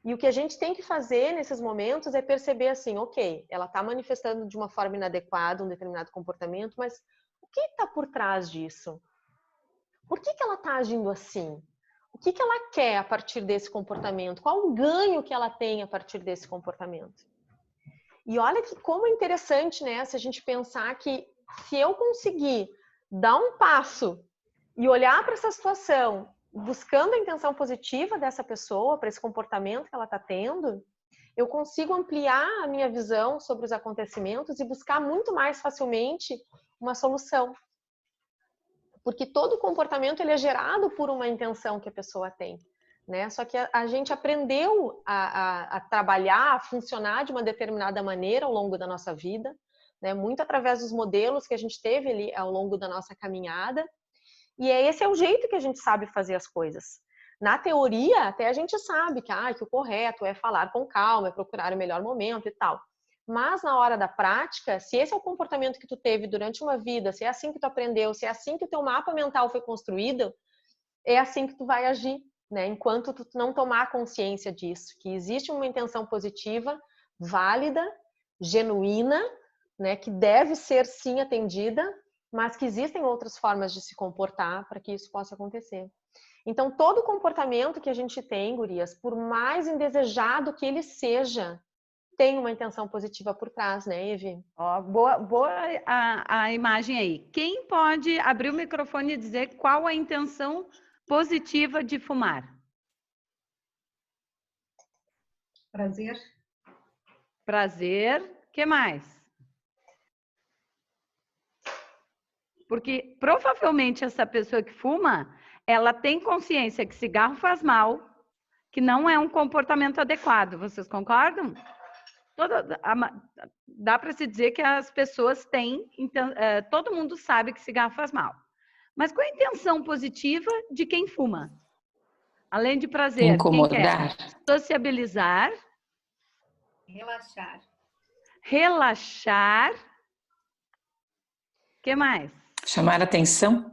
E o que a gente tem que fazer nesses momentos é perceber assim, ok, ela está manifestando de uma forma inadequada um determinado comportamento, mas o que está por trás disso? Por que ela está agindo assim? O que ela quer a partir desse comportamento? Qual o ganho que ela tem a partir desse comportamento? E olha que como é interessante, né? Se a gente pensar que se eu conseguir dar um passo e olhar para essa situação buscando a intenção positiva dessa pessoa, para esse comportamento que ela está tendo, eu consigo ampliar a minha visão sobre os acontecimentos e buscar muito mais facilmente uma solução. Porque todo comportamento ele é gerado por uma intenção que a pessoa tem, né? Só que a gente aprendeu a trabalhar, a funcionar de uma determinada maneira ao longo da nossa vida, né? Muito através dos modelos que a gente teve ali ao longo da nossa caminhada. E esse é o jeito que a gente sabe fazer as coisas. Na teoria, até a gente sabe que o correto é falar com calma, é procurar o melhor momento e tal. Mas na hora da prática, se esse é o comportamento que tu teve durante uma vida, se é assim que tu aprendeu, se é assim que o teu mapa mental foi construído, é assim que tu vai agir, né? Enquanto tu não tomar consciência disso, que existe uma intenção positiva, válida, genuína, né? Que deve ser sim atendida, mas que existem outras formas de se comportar para que isso possa acontecer. Então, todo comportamento que a gente tem, gurias, por mais indesejado que ele seja, tem uma intenção positiva por trás, né, Evi? Ó, boa a imagem aí. Quem pode abrir o microfone e dizer qual a intenção positiva de fumar? Prazer. Prazer. Que mais? Porque provavelmente essa pessoa que fuma, ela tem consciência que cigarro faz mal, que não é um comportamento adequado. Vocês concordam? Dá para se dizer que as pessoas têm, então, todo mundo sabe que cigarro faz mal. Mas qual a intenção positiva de quem fuma? Além de prazer, incomodar, quem quer? Sociabilizar, Relaxar. Relaxar. O que mais? chamar atenção.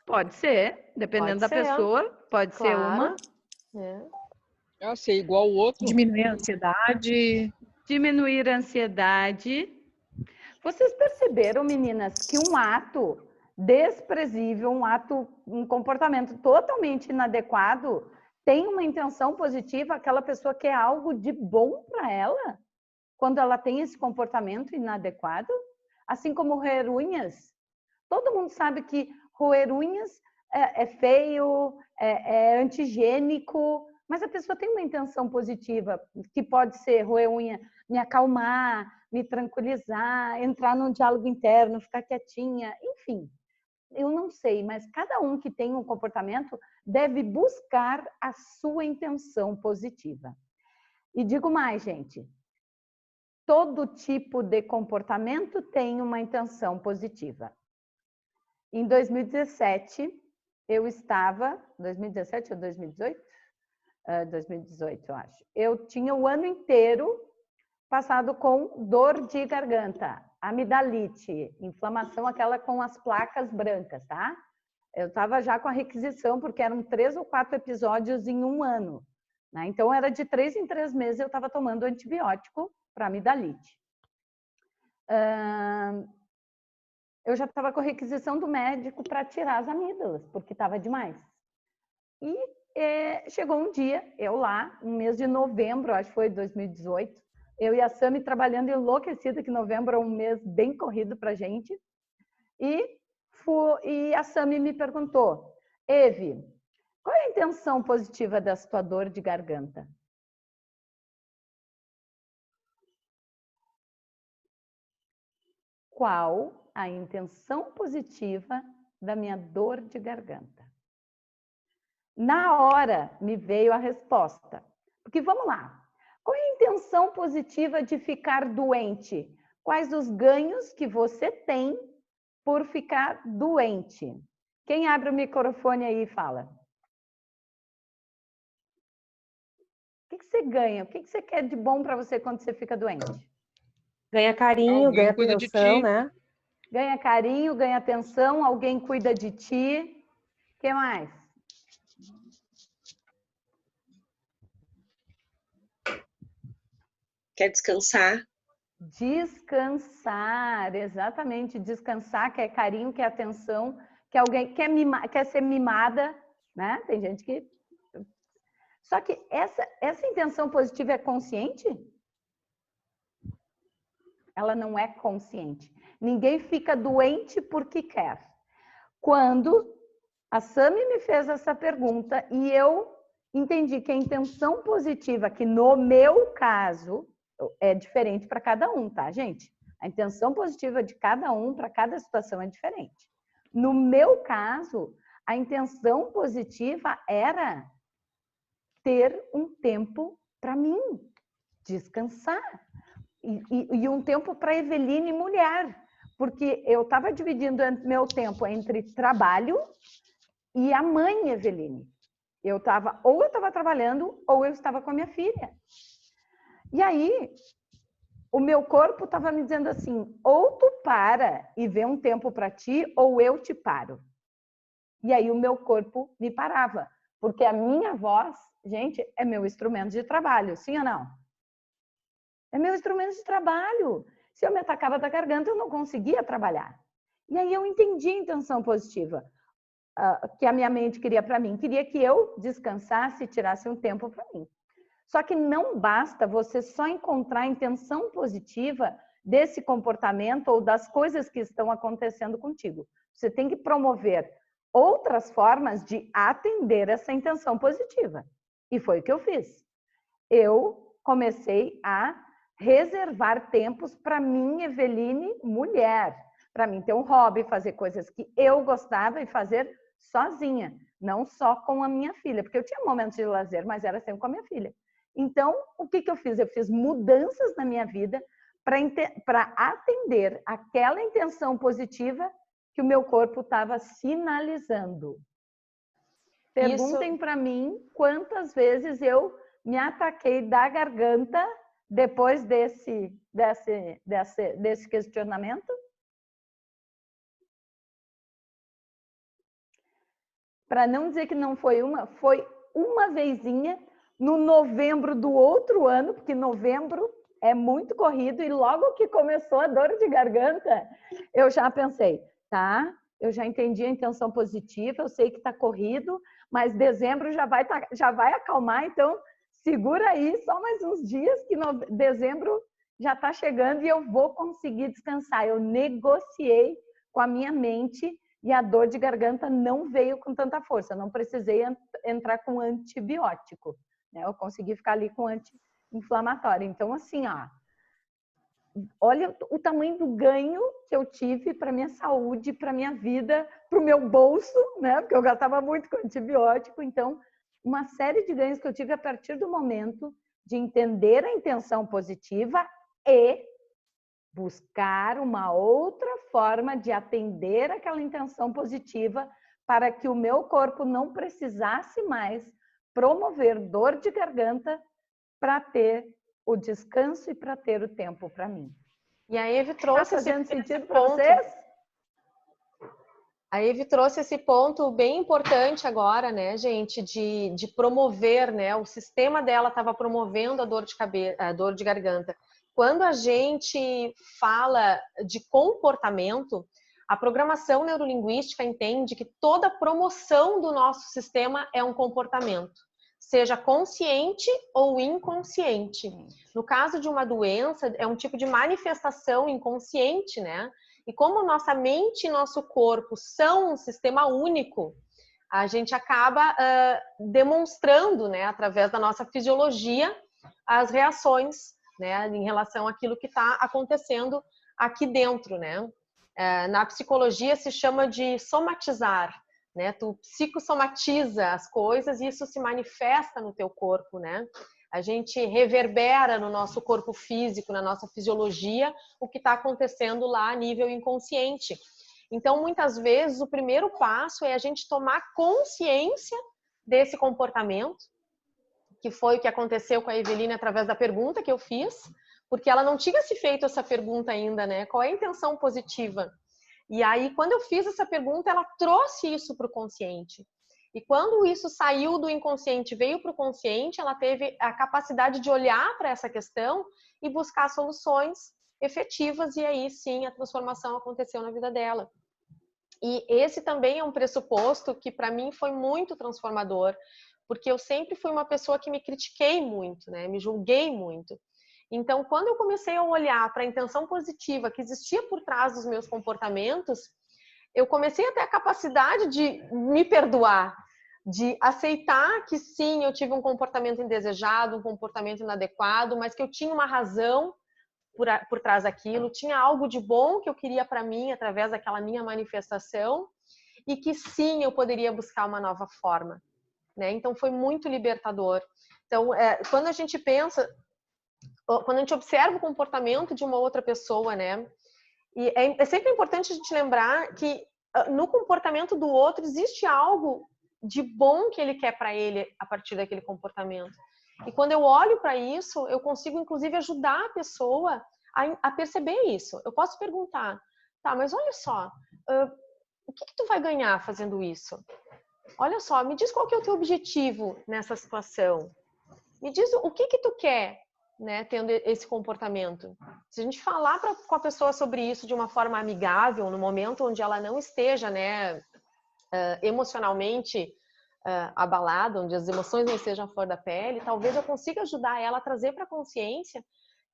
Pode ser, dependendo da pessoa, pode ser uma. Ser igual o outro. Diminuir a ansiedade. Diminuir a ansiedade. Vocês perceberam, meninas, que um ato desprezível, um comportamento totalmente inadequado, tem uma intenção positiva, aquela pessoa quer algo de bom para ela, quando ela tem esse comportamento inadequado? Assim como roer unhas. Todo mundo sabe que roer unhas é feio, é antigênico, mas a pessoa tem uma intenção positiva, que pode ser roer unha, me acalmar, me tranquilizar, entrar num diálogo interno, ficar quietinha, enfim. Eu não sei, mas cada um que tem um comportamento deve buscar a sua intenção positiva. E digo mais, gente, todo tipo de comportamento tem uma intenção positiva. Em 2017, eu estava... 2017 ou 2018? 2018, eu acho. Eu tinha o ano inteiro passado com dor de garganta, amidalite, inflamação aquela com as placas brancas, tá? Eu estava já com a requisição, porque eram 3 ou 4 episódios em um ano, né? Então, era de 3 em 3 meses eu estava tomando antibiótico para amidalite. eu já estava com requisição do médico para tirar as amígdalas, porque estava demais. E chegou um dia, eu lá, no mês de novembro, acho que foi 2018, eu e a Sami trabalhando enlouquecida, que novembro é um mês bem corrido para a gente. E a Sami me perguntou, Eve, qual é a intenção positiva dessa tua dor de garganta? Qual a intenção positiva da minha dor de garganta? Na hora me veio a resposta. Porque vamos lá. Qual é a intenção positiva de ficar doente? Quais os ganhos que você tem por ficar doente? Quem abre o microfone aí e fala? O que você ganha? O que você quer de bom para você quando você fica doente? Ganha carinho, Alguém ganha cuida de atenção, ti. né? Ganha carinho, ganha atenção, alguém cuida de ti. O que mais? Quer descansar? Descansar, exatamente. Descansar, quer carinho, quer atenção, que alguém quer ser mimada, né? Tem gente que... Só que essa intenção positiva é consciente? Ela não é consciente. Ninguém fica doente porque quer. Quando a Sami me fez essa pergunta e eu entendi que a intenção positiva, que no meu caso, é diferente para cada um, tá, gente? A intenção positiva de cada um, para cada situação, é diferente. No meu caso, a intenção positiva era ter um tempo para mim, descansar. E um tempo para Eveline mulher, porque eu estava dividindo meu tempo entre trabalho e a mãe Eveline. Ou eu estava trabalhando ou eu estava com a minha filha. E aí, o meu corpo estava me dizendo assim, ou tu para e vê um tempo para ti, ou eu te paro. E aí o meu corpo me parava, porque a minha voz, gente, é meu instrumento de trabalho, sim ou não? É meu instrumento de trabalho. Se eu me atacava da garganta, eu não conseguia trabalhar. E aí eu entendi a intenção positiva que a minha mente queria para mim. Queria que eu descansasse e tirasse um tempo para mim. Só que não basta você só encontrar a intenção positiva desse comportamento ou das coisas que estão acontecendo contigo. Você tem que promover outras formas de atender essa intenção positiva. E foi o que eu fiz. Eu comecei a reservar tempos para mim, Eveline, mulher. Para mim ter um hobby, fazer coisas que eu gostava e fazer sozinha, não só com a minha filha. Porque eu tinha momentos de lazer, mas era sempre com a minha filha. Então, o que eu fiz? Eu fiz mudanças na minha vida para atender aquela intenção positiva que o meu corpo estava sinalizando. Perguntem para mim quantas vezes eu me ataquei da garganta depois desse questionamento. Para não dizer que não foi uma vezinha no novembro do outro ano, porque novembro é muito corrido, e logo que começou a dor de garganta, eu já pensei, tá, eu já entendi a intenção positiva, eu sei que está corrido, mas dezembro já vai acalmar, então segura aí só mais uns dias que dezembro já está chegando e eu vou conseguir descansar. Eu negociei com a minha mente e a dor de garganta não veio com tanta força, não precisei entrar com antibiótico, né? Eu consegui ficar ali com anti-inflamatório. Então, assim, ó, olha o tamanho do ganho que eu tive para minha saúde, para minha vida, para o meu bolso, né? Porque eu gastava muito com antibiótico. Então, uma série de ganhos que eu tive a partir do momento de entender a intenção positiva e buscar uma outra forma de atender aquela intenção positiva para que o meu corpo não precisasse mais promover dor de garganta para ter o descanso e para ter o tempo para mim. E a Eve trouxe fazendo sentido para vocês? A Eve trouxe esse ponto bem importante agora, né, gente, de promover, né? O sistema dela estava promovendo a dor de garganta. quando a gente fala de comportamento, a programação neurolinguística entende que toda promoção do nosso sistema é um comportamento, seja consciente ou inconsciente. No caso de uma doença, é um tipo de manifestação inconsciente, né? E como nossa mente e nosso corpo são um sistema único, a gente acaba demonstrando, né, através da nossa fisiologia, as reações, né, em relação àquilo que está acontecendo aqui dentro, né? Na psicologia se chama de somatizar, né? Tu psicossomatiza as coisas e isso se manifesta no teu corpo, né? A gente reverbera no nosso corpo físico, na nossa fisiologia, o que está acontecendo lá a nível inconsciente. Então, muitas vezes, o primeiro passo é a gente tomar consciência desse comportamento, que foi o que aconteceu com a Eveline através da pergunta que eu fiz, porque ela não tinha se feito essa pergunta ainda, né? Qual é a intenção positiva? E aí, quando eu fiz essa pergunta, ela trouxe isso para o consciente. E quando isso saiu do inconsciente, veio para o consciente, ela teve a capacidade de olhar para essa questão e buscar soluções efetivas, e aí sim a transformação aconteceu na vida dela. E esse também é um pressuposto que para mim foi muito transformador, porque eu sempre fui uma pessoa que me critiquei muito, né? Me julguei muito. Então, quando eu comecei a olhar para a intenção positiva que existia por trás dos meus comportamentos, eu comecei a ter a capacidade de me perdoar, de aceitar que sim, eu tive um comportamento indesejado, um comportamento inadequado, mas que eu tinha uma razão por trás daquilo, tinha algo de bom que eu queria para mim através daquela minha manifestação e que sim, eu poderia buscar uma nova forma, né? Então foi muito libertador. Então, quando a gente pensa, quando a gente observa o comportamento de uma outra pessoa, né? E é sempre importante a gente lembrar que no comportamento do outro existe algo de bom que ele quer para ele a partir daquele comportamento. E quando eu olho para isso, eu consigo, inclusive, ajudar a pessoa a perceber isso. Eu posso perguntar, tá, mas olha só, o que tu vai ganhar fazendo isso? Olha só, me diz qual que é o teu objetivo nessa situação. Me diz o que tu quer, né, tendo esse comportamento. Se a gente falar com a pessoa sobre isso de uma forma amigável, no momento onde ela não esteja, né, emocionalmente abalada, onde as emoções não estejam à flor da pele, talvez eu consiga ajudar ela a trazer para a consciência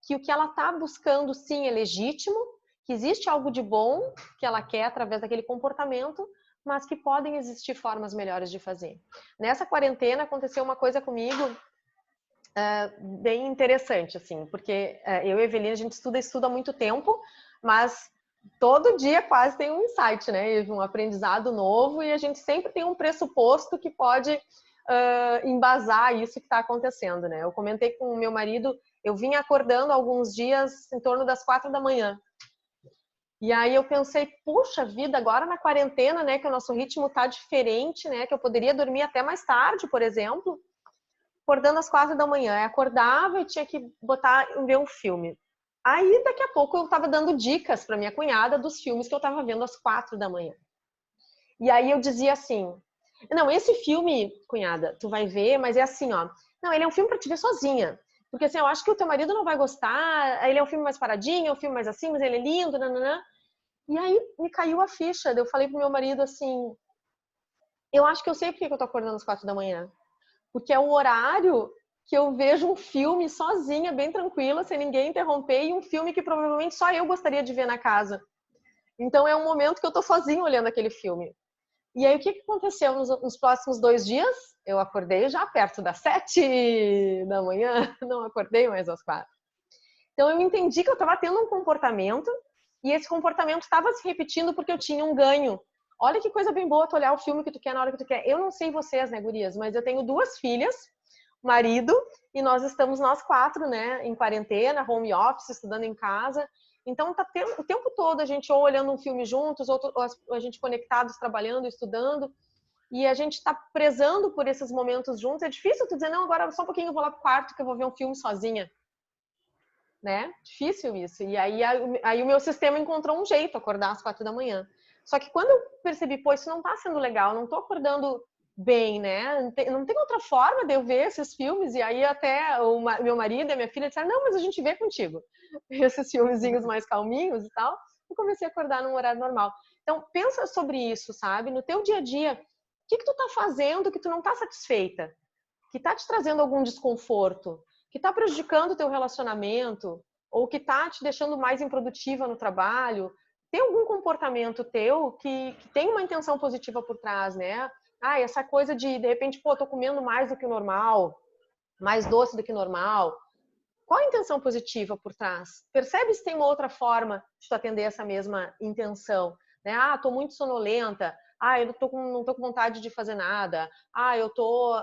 que o que ela está buscando sim é legítimo, que existe algo de bom que ela quer através daquele comportamento, mas que podem existir formas melhores de fazer. Nessa quarentena aconteceu uma coisa comigo bem interessante, assim, porque eu e a Eveline, a gente estuda há muito tempo, mas todo dia quase tem um insight, né? Um aprendizado novo, e a gente sempre tem um pressuposto que pode embasar isso que está acontecendo, né? Eu comentei com o meu marido, eu vinha acordando alguns dias em torno das 4 da manhã. E aí eu pensei, puxa vida, agora na quarentena, né, que o nosso ritmo tá diferente, né, que eu poderia dormir até mais tarde, por exemplo, acordando às 4 da manhã. Eu acordava e tinha que ver um filme. Aí, daqui a pouco, eu estava dando dicas para minha cunhada dos filmes que eu estava vendo às 4 da manhã. E aí eu dizia assim, não, esse filme, cunhada, tu vai ver, mas é assim, ó, não, ele é um filme para te ver sozinha. Porque assim, eu acho que o teu marido não vai gostar, ele é um filme mais paradinho, é um filme mais assim, mas ele é lindo, nananã. E aí me caiu a ficha, eu falei pro meu marido assim, eu acho que eu sei porque eu tô acordando às 4 da manhã. Porque é o horário que eu vejo um filme sozinha, bem tranquila, sem ninguém interromper, e um filme que provavelmente só eu gostaria de ver na casa. Então é um momento que eu tô sozinha olhando aquele filme. E aí o que aconteceu nos próximos 2 dias? Eu acordei já perto das 7 da manhã, não acordei mais às 4. Então eu entendi que eu estava tendo um comportamento, e esse comportamento estava se repetindo porque eu tinha um ganho. Olha que coisa bem boa tu olhar o filme que tu quer na hora que tu quer. Eu não sei vocês, né, gurias, mas eu tenho 2 filhas, marido, e nós estamos nós 4, né, em quarentena, home office, estudando em casa. Então tá o tempo todo a gente ou olhando um filme juntos, ou a gente conectados, trabalhando, estudando, e a gente tá prezando por esses momentos juntos. É difícil tu dizer, não, agora só um pouquinho eu vou lá pro quarto que eu vou ver um filme sozinha. Né? Difícil isso. E aí o meu sistema encontrou um jeito, acordar às 4 da manhã. Só que quando eu percebi, pô, isso não tá sendo legal, não tô acordando bem, né? Não tem outra forma de eu ver esses filmes. E aí até meu marido e a minha filha disseram, não, mas a gente vê contigo. Esses filmezinhos mais calminhos e tal. E comecei a acordar num horário normal. Então, pensa sobre isso, sabe? No teu dia a dia, o que tu tá fazendo que tu não tá satisfeita? Que tá te trazendo algum desconforto? Que tá prejudicando o teu relacionamento? Ou que tá te deixando mais improdutiva no trabalho? Tem algum comportamento teu que tem uma intenção positiva por trás, né? Ah, essa coisa de repente, pô, tô comendo mais do que o normal, mais doce do que normal. Qual a intenção positiva por trás? Percebe se tem uma outra forma de tu atender essa mesma intenção, né? Ah, tô muito sonolenta. Ah, eu não tô com vontade de fazer nada. Ah, eu tô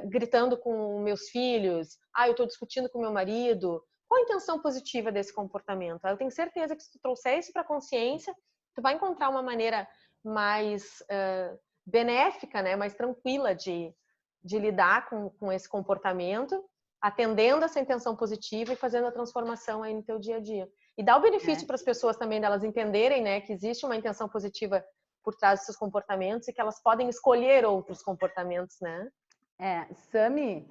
gritando com meus filhos. Ah, eu tô discutindo com meu marido. Qual a intenção positiva desse comportamento? Eu tenho certeza que se tu trouxer isso para a consciência, tu vai encontrar uma maneira mais benéfica, né? Mais tranquila de lidar com esse comportamento, atendendo essa intenção positiva e fazendo a transformação aí no teu dia a dia. E dá o benefício para as pessoas também delas entenderem, né, que existe uma intenção positiva por trás desses comportamentos e que elas podem escolher outros comportamentos, né? Sami,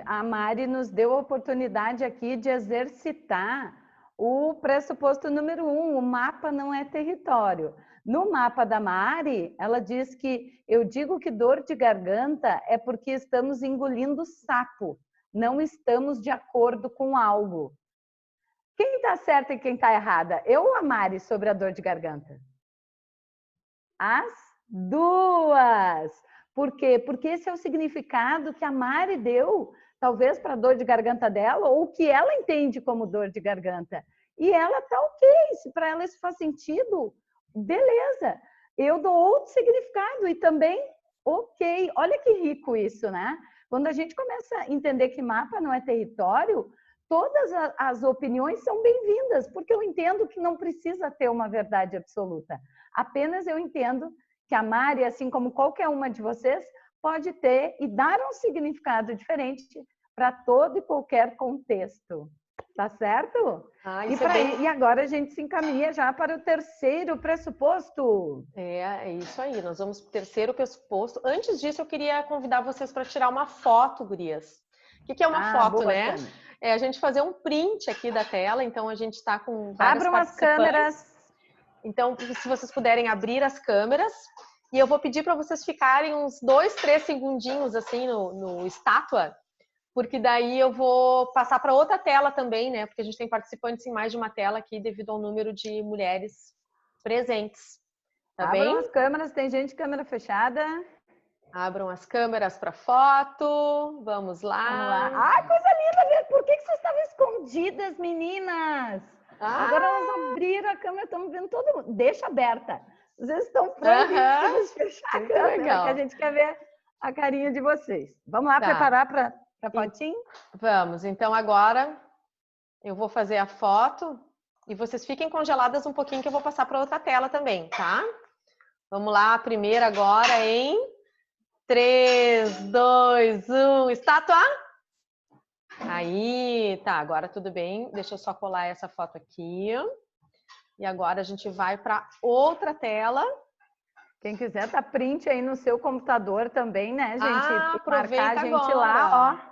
a Mari nos deu a oportunidade aqui de exercitar o pressuposto número 1, o mapa não é território. No mapa da Mari, ela diz que eu digo que dor de garganta é porque estamos engolindo sapo, não estamos de acordo com algo. Quem está certa e quem está errada? Eu ou a Mari sobre a dor de garganta? As duas! Por quê? Porque esse é o significado que a Mari deu, talvez para a dor de garganta dela, ou que ela entende como dor de garganta. E ela tá ok, se para ela isso faz sentido, beleza. Eu dou outro significado e também ok. Olha que rico isso, né? Quando a gente começa a entender que mapa não é território, todas as opiniões são bem-vindas, porque eu entendo que não precisa ter uma verdade absoluta. Apenas eu entendo que a Mari, assim como qualquer uma de vocês, pode ter e dar um significado diferente para todo e qualquer contexto. Tá certo? E agora a gente se encaminha já para o terceiro pressuposto. É isso aí. Nós vamos para o terceiro pressuposto. Antes disso, eu queria convidar vocês para tirar uma foto, gurias. O que é uma foto, boa, né? Tânia. É a gente fazer um print aqui da tela. Então, a gente está com várias Abram as câmeras. Então, se vocês puderem abrir as câmeras, e eu vou pedir para vocês ficarem uns 2, 3 segundinhos assim no estátua, porque daí eu vou passar para outra tela também, né? Porque a gente tem participantes em mais de uma tela aqui devido ao número de mulheres presentes. Tá bem? Abram as câmeras, tem gente de câmera fechada. Abram as câmeras para foto. Vamos lá. Vamos lá. Ai, coisa linda! Por que vocês estavam escondidas, meninas? Agora elas abriram a câmera, estamos vendo todo mundo. Deixa aberta. Vocês estão proibidos de fechar a câmera, legal. Que a gente quer ver a carinha de vocês. Vamos lá preparar para fotinho? Vamos. Então, agora eu vou fazer a foto e vocês fiquem congeladas um pouquinho que eu vou passar para outra tela também, tá? Vamos lá, a primeira agora em 3, 2, 1, estátua! Aí, tá, agora tudo bem. Deixa eu só colar essa foto aqui. E agora a gente vai para outra tela. Quem quiser dar print aí no seu computador também, né, gente? Aproveita marcar a gente agora. Lá, ó.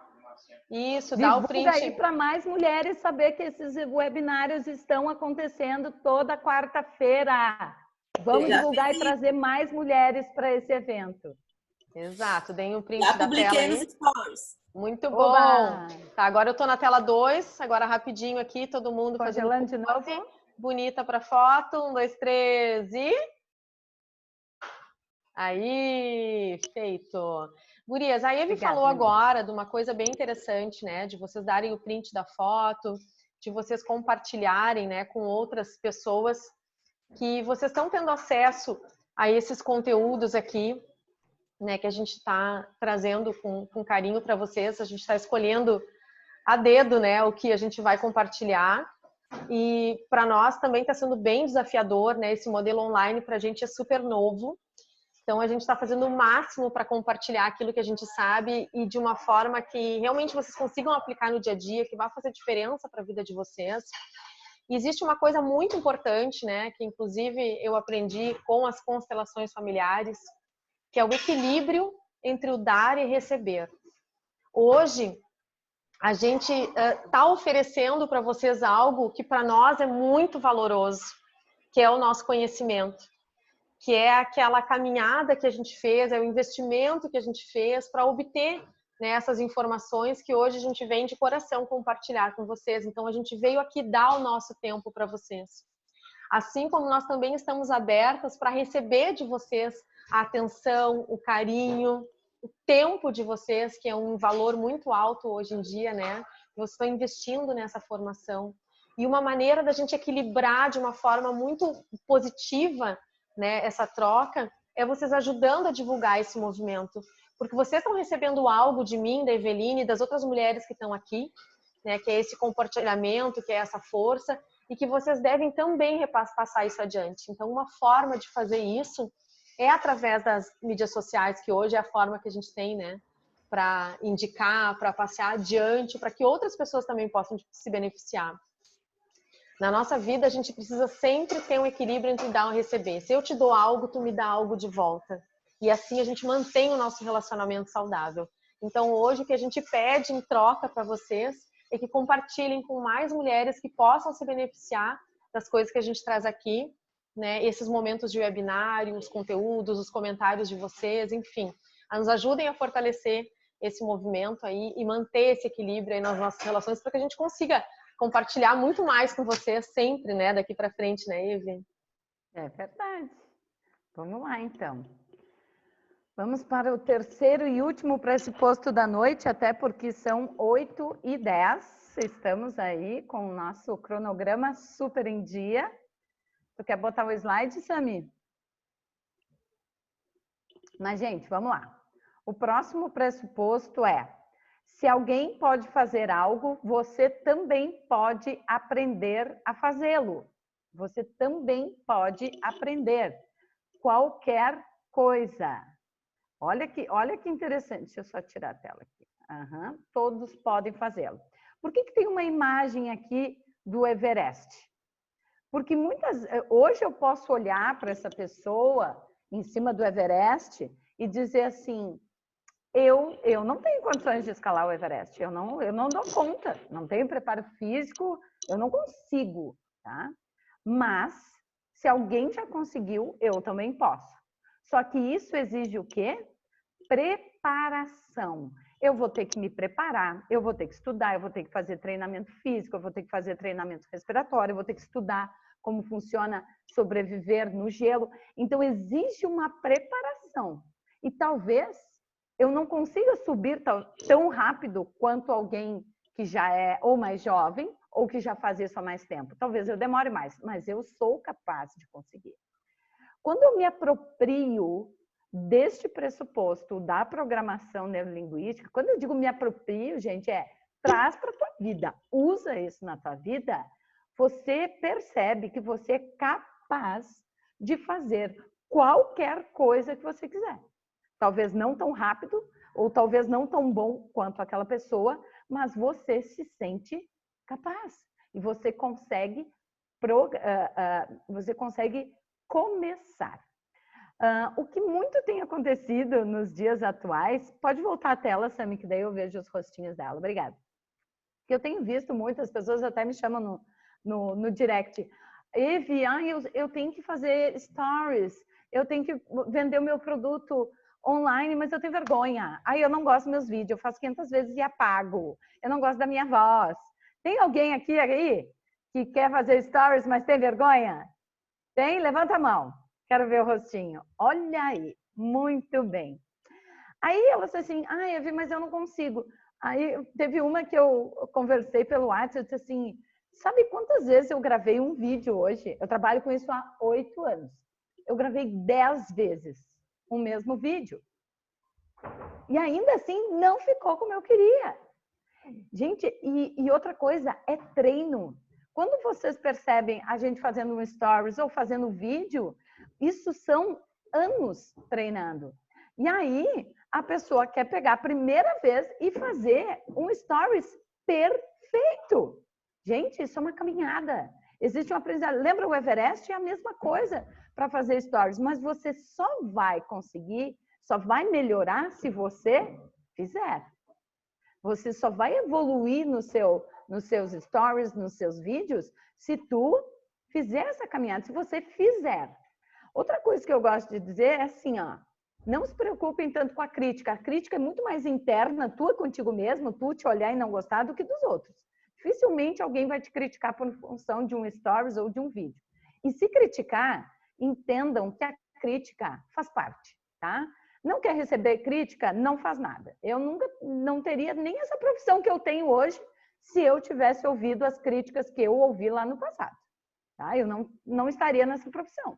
Isso, dá o print. Aí para mais mulheres saber que esses webinários estão acontecendo toda quarta-feira. Vamos divulgar e trazer mais mulheres para esse evento. Exato, deem um print Já da tela aí. publiquei nos stories. Muito bom. Oba! Tá, agora eu tô na tela 2, agora rapidinho aqui, todo mundo congelando de novo. Bonita para foto. 1, 2, 3 e... Aí, feito. Gurias, a Eve falou agora de uma coisa bem interessante, né? De vocês darem o print da foto, de vocês compartilharem, né, com outras pessoas que vocês estão tendo acesso a esses conteúdos aqui, né, que a gente está trazendo com carinho para vocês. A gente está escolhendo a dedo, né, o que a gente vai compartilhar. E para nós também está sendo bem desafiador, né? Esse modelo online para a gente é super novo. Então, a gente está fazendo o máximo para compartilhar aquilo que a gente sabe e de uma forma que realmente vocês consigam aplicar no dia a dia, que vai fazer diferença para a vida de vocês. E existe uma coisa muito importante, né, que inclusive eu aprendi com as constelações familiares, que é o equilíbrio entre o dar e receber. Hoje, a gente está oferecendo para vocês algo que para nós é muito valoroso, que é o nosso conhecimento, que é aquela caminhada que a gente fez, é o investimento que a gente fez para obter, né, essas informações que hoje a gente vem de coração compartilhar com vocês. Então, a gente veio aqui dar o nosso tempo para vocês. Assim como nós também estamos abertas para receber de vocês a atenção, o carinho, o tempo de vocês, que é um valor muito alto hoje em dia, né? Vocês estão investindo nessa formação. E uma maneira da gente equilibrar de uma forma muito positiva, né, essa troca, é vocês ajudando a divulgar esse movimento. Porque vocês estão recebendo algo de mim, da Eveline e das outras mulheres que estão aqui, né, que é esse compartilhamento, que é essa força, e que vocês devem também passar isso adiante. Então, uma forma de fazer isso é através das mídias sociais, que hoje é a forma que a gente tem, né, para indicar, para passar adiante, para que outras pessoas também possam se beneficiar. Na nossa vida, a gente precisa sempre ter um equilíbrio entre dar e receber. Se eu te dou algo, tu me dá algo de volta. E assim a gente mantém o nosso relacionamento saudável. Então, hoje, o que a gente pede em troca para vocês é que compartilhem com mais mulheres que possam se beneficiar das coisas que a gente traz aqui, né? Esses momentos de webinário, os conteúdos, os comentários de vocês, enfim. Nos ajudem a fortalecer esse movimento aí e manter esse equilíbrio aí nas nossas relações para que a gente consiga compartilhar muito mais com vocês sempre, né? Daqui para frente, né, Eve? É verdade. Vamos lá, então. Vamos para o terceiro e último pressuposto da noite, até porque são 8h10. Estamos aí com o nosso cronograma super em dia. Tu quer botar o slide, Sami? Mas, gente, vamos lá. O próximo pressuposto é: se alguém pode fazer algo, você também pode aprender a fazê-lo. Você também pode aprender qualquer coisa. Olha que interessante. Deixa eu só tirar a tela aqui. Uhum. Todos podem fazê-lo. Por que tem uma imagem aqui do Everest? Porque hoje eu posso olhar para essa pessoa em cima do Everest e dizer assim: eu não tenho condições de escalar o Everest, eu não dou conta, não tenho preparo físico, eu não consigo, tá? Mas, se alguém já conseguiu, eu também posso. Só que isso exige o quê? Preparação. Eu vou ter que me preparar, eu vou ter que estudar, eu vou ter que fazer treinamento físico, eu vou ter que fazer treinamento respiratório, eu vou ter que estudar como funciona sobreviver no gelo. Então, exige uma preparação. E talvez eu não consiga subir tão rápido quanto alguém que já é ou mais jovem ou que já faz isso há mais tempo. Talvez eu demore mais, mas eu sou capaz de conseguir. Quando eu me aproprio deste pressuposto da programação neurolinguística, quando eu digo me aproprio, gente, traz para a tua vida, usa isso na tua vida, você percebe que você é capaz de fazer qualquer coisa que você quiser. Talvez não tão rápido, ou talvez não tão bom quanto aquela pessoa, mas você se sente capaz. E você consegue começar. O que muito tem acontecido nos dias atuais, pode voltar a tela, Sami, que daí eu vejo os rostinhos dela. Obrigada. Eu tenho visto muitas pessoas até me chamam no direct. Eve, eu tenho que fazer stories, eu tenho que vender o meu produto online, mas eu tenho vergonha. Eu não gosto dos meus vídeos, eu faço 500 vezes e apago. Eu não gosto da minha voz. Tem alguém aqui aí que quer fazer stories, mas tem vergonha? Tem? Levanta a mão. Quero ver o rostinho. Olha aí. Muito bem. Aí ela disse assim, Eve, mas eu não consigo. Aí teve uma que eu conversei pelo WhatsApp, eu disse assim, sabe quantas vezes eu gravei um vídeo hoje? Eu trabalho com isso há 8 anos. Eu gravei 10 vezes o mesmo vídeo. E ainda assim não ficou como eu queria. Gente, e outra coisa, é treino. Quando vocês percebem a gente fazendo um stories ou fazendo vídeo, isso são anos treinando. E aí, a pessoa quer pegar a primeira vez e fazer um stories perfeito. Gente, isso é uma caminhada. Existe uma aprendizagem. Lembra o Everest? É a mesma coisa para fazer stories, mas você só vai conseguir só vai melhorar se você fizer. Você só vai evoluir nos seus stories, nos seus vídeos, se tu fizer essa caminhada, se você fizer. Outra coisa que eu gosto de dizer é assim, ó, não se preocupem tanto com a crítica. A crítica é muito mais interna, tua contigo mesmo, tu te olhar e não gostar do que dos outros. Dificilmente alguém vai te criticar por função de um stories ou de um vídeo. E se criticar, entendam que a crítica faz parte, tá? Não quer receber crítica, não faz nada. Eu nunca não teria nem essa profissão que eu tenho hoje se eu tivesse ouvido as críticas que eu ouvi lá no passado. Tá? Eu não estaria nessa profissão.